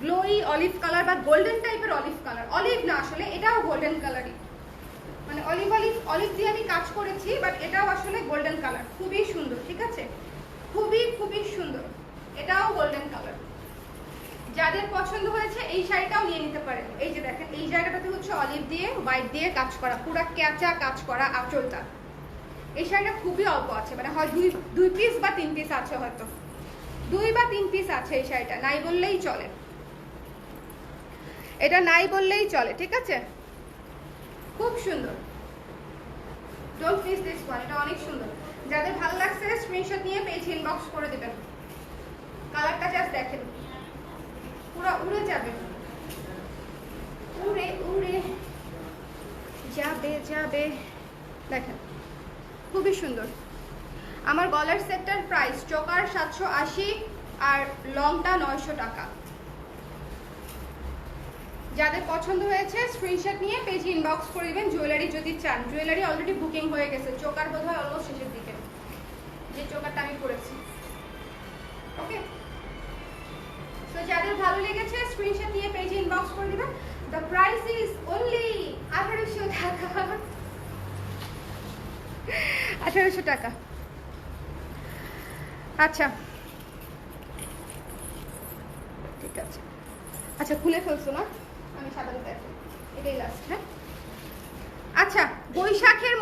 গ্লোই অলিভ কালার বা গোল্ডেন টাইপের অলিভ কালার, অলিভ না আসলে এটাও গোল্ডেন কালারই, মানে অলিভ দিয়ে আমি কাজ করেছি, বাট এটাও আসলে গোল্ডেন কালার। খুবই সুন্দর, ঠিক আছে? খুবই সুন্দর, এটাও গোল্ডেন কালার। যাদের পছন্দ হয়েছে এই শাড়িটাও নিয়ে নিতে পারেন। এই যে দেখেন, এই জায়গাটাতে হচ্ছে অলিভ দিয়ে হোয়াইট দিয়ে কাজ করা, পুরো ক্যাচা কাজ করা আঁচলটা। এই শাড়িটা খুবই অল্প আছে, মানে হয় দুই পিস বা 3 পিস আছে, হয়তো 2 বা 3 পিস আছে এই শাড়িটা, নাই বললেই চলে, এটা নাই বললেই চলে, ঠিক আছে? খুব সুন্দর, ডোন্ট মিস দিস ওয়ান, এটা অনেক সুন্দর। যাদের ভালো লাগছে স্ক্রিনশট নিয়ে পেজ ইনবক্স করে দিবেন। কালারটা জাস্ট দেখেন, পুরো উড়ে যাবে, উড়ে যাবে। দেখেন খুবই সুন্দর। আমার গলার সেটটার প্রাইস চোকার 780 আর লংটা 900 টাকা। যাদের পছন্দ হয়েছে স্ক্রিনশট নিয়ে পেজে ইনবক্স করে দিবেন। জুয়েলারি যদি চান, জুয়েলারি অলরেডি বুকিং হয়ে গেছে। চোকার বোধহয় অলমোস্ট শেষের দিকে, যে চোকারটা আমি পরেছি। ওকে, তো যাদের ভালো লেগেছে স্ক্রিনশট নিয়ে পেজে ইনবক্স করে দিবেন। দ্য প্রাইস ইজ অনলি 1800 টাকা, 1800 টাকা। আচ্ছা ঠিক আছে, আচ্ছা খুলে ফেলছো না, আমি সাধারণত দেখো এটাই লাস্ট। হ্যাঁ আচ্ছা, বৈশাখের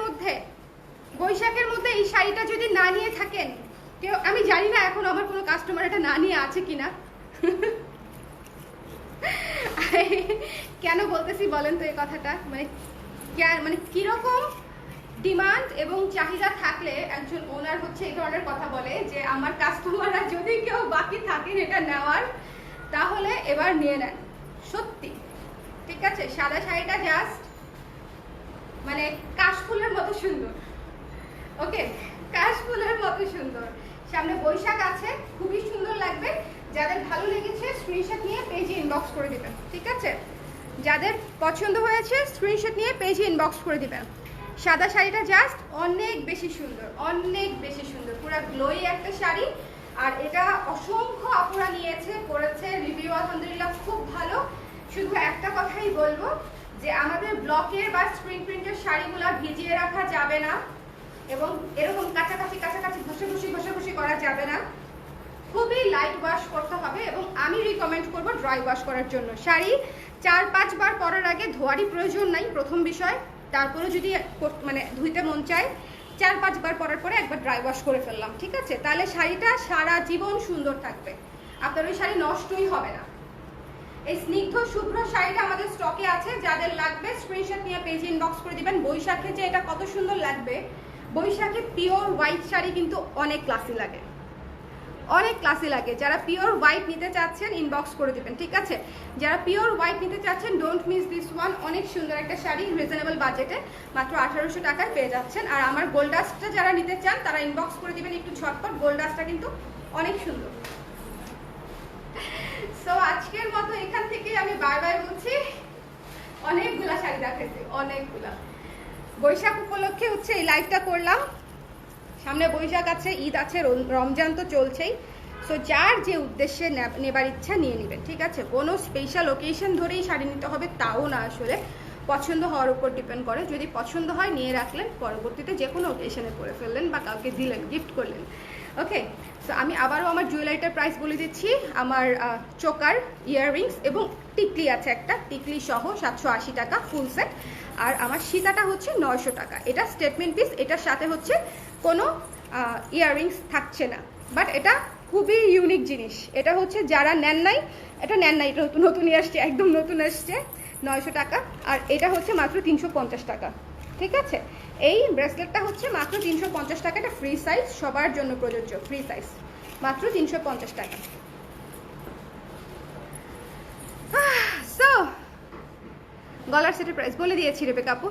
মধ্যে এই শাড়িটা যদি না নিয়ে থাকেন কেউ, আমি জানি না এখন আমার কোনো কাস্টমার এটা না নিয়ে আছে কিনা। কেন বলতেছি বলেন তো এই কথাটা, মানে কিরকম ডিমান্ড এবং চাহিদা থাকলে একজন ওনার হচ্ছে এই ধরনের কথা বলে যে আমার কাস্টমাররা যদি কেউ বাকি থাকে এটা নেওয়ার তাহলে এবার নিয়ে নেন। সত্যি ঠিক আছে, সাদা শাড়িটা জাস্ট মানে কাশফুলের মতো সুন্দর। ওকে, কাশফুলের মতো সুন্দর। সামনে বৈশাখ আছে, খুবই সুন্দর লাগবে। যাদের ভালো লেগেছে স্ক্রিনশট নিয়ে পেজে ইনবক্স করে দিবেন, ঠিক আছে? যাদের পছন্দ হয়েছে স্ক্রিনশট নিয়ে পেজে ইনবক্স করে দিবেন। সাদা শাড়িটা জাস্ট অনেক বেশি সুন্দর, অনেক বেশি সুন্দর, পুরো গ্লোই একটা শাড়ি। আর এটা অসংখ্য আপুরা নিয়েছে, পরেছে, রিভিউ আলহামদুলিল্লাহ খুব ভালো। শুধু একটা কথাই বলবো যে আমাদের ব্লকের বা স্ক্রিন প্রিন্টের শাড়িগুলো ভিজিয়ে রাখা যাবে না এবং এরকম কাছাকাছি কাছাকাছি ঘষে করা যাবে না। খুবই লাইট ওয়াশ করতে হবে এবং আমি রিকমেন্ড করব ড্রাই ওয়াশ করার জন্য। শাড়ি 4-5 বার পরার আগে ধোয়ারই প্রয়োজন নাই, প্রথম বিষয়। তারপরে যদি মানে ধুইতে মন চায় 4-5 বার পরার পরে একবার ড্রাই ওয়াশ করে ফেললাম, ঠিক আছে? তাহলে শাড়িটা সারা জীবন সুন্দর থাকবে, আপনার ওই শাড়ি নষ্টই হবে না। এই স্নিগ্ধ শুভ্র শাড়িটা আমাদের স্টকে আছে, যাদের লাগবে স্ক্রিনশট নিয়ে পেজে ইনবক্স করে দিবেন। বৈশাখে যে এটা কত সুন্দর লাগবে, বৈশাখে পিওর হোয়াইট শাড়ি কিন্তু অনেক ক্লাসি লাগে, অনেক ক্লাসি লাগে। যারা পিওর হোয়াইট নিতে চাচ্ছেন ইনবক্স করে দিবেন, ঠিক আছে? যারা পিওর হোয়াইট নিতে চাচ্ছেন ডোন্ট মিস দিস ওয়ান। অনেক সুন্দর একটা শাড়ি, রিজনেবল বাজেটে মাত্র 1800 টাকায় পেয়ে যাচ্ছেন। আর আমার গোল্ড ডাস্টটা যারা নিতে চান তারা ইনবক্স করে দিবেন একটু ঝটপট। গোল্ড ডাস্টটা কিন্তু অনেক সুন্দর। সো আজকের মতো এখান থেকে আমি বাই বাই বলছি। অনেকগুলা শাড়ি দেখাইছি, অনেকগুলা। বৈশাখ উপলক্ষে হচ্ছে এই লাইভটা করলাম। সামনে বৈশাখ আছে, ঈদ আছে, রমজান তো চলছেই। সো যার যে উদ্দেশ্যে নেবার ইচ্ছা নিয়ে নেবেন, ঠিক আছে? কোনো স্পেশাল ওকেশন ধরেই শাড়ি নিতে হবে তাও না, আসলে পছন্দ হওয়ার উপর ডিপেন্ড করে। যদি পছন্দ হয় নিয়ে রাখলেন, পরবর্তীতে যে কোনো ওকেশনে পরে ফেললেন বা কাউকে দিলেন, গিফট করলেন। ওকে, সো আমি আবারও আমার জুয়েলারিটার প্রাইস বলে দিচ্ছি। আমার চোকার, ইয়াররিংস এবং টিকলি আছে একটা, টিকলি সহ 780 টাকা ফুল সেট। আর আমার সীতাটা হচ্ছে 900 টাকা। এটা স্টেটমেন্ট পিস, এটার সাথে হচ্ছে কোনো ইয়াররিংস থাকছে না, বাট এটা খুবই ইউনিক জিনিস। এটা হচ্ছে যারা নেন নাই, এটা নেন নাই, এটা নতুনই আসছে, একদম নতুন আসছে, 900 টাকা। আর এটা হচ্ছে মাত্র 350 টাকা, ঠিক আছে? এই ব্রেসলেটটা হচ্ছে মাত্র 350 টাকা। এটা ফ্রি সাইজ, সবার জন্য প্রযোজ্য, ফ্রি সাইজ, মাত্র 350 টাকা। সো গলার সেটের প্রাইস বলে দিয়েছি রেবেকা আপু।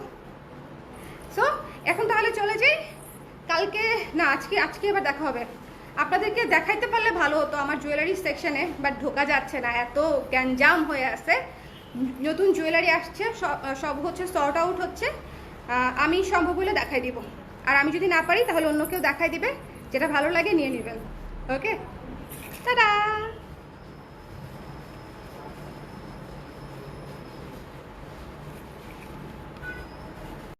সো এখন তাহলে চলে যাই, কালকে না আজকে এবার দেখা হবে। আপনাদেরকে দেখাইতে পারলে ভালো হতো আমার জুয়েলারি সেকশনে, বাট ঢোকা যাচ্ছে না, এত গ্যাঞ্জাম হয়ে আছে। নতুন জুয়েলারি আসছে, সব হচ্ছে সর্ট আউট হচ্ছে। আমি সম্ভব হলে দেখাই দিব, আর আমি যদি না পারি তাহলে অন্য কেউ দেখাই দিবে, যেটা ভালো লাগে নিয়ে নেবেন। ওকে, টাটা।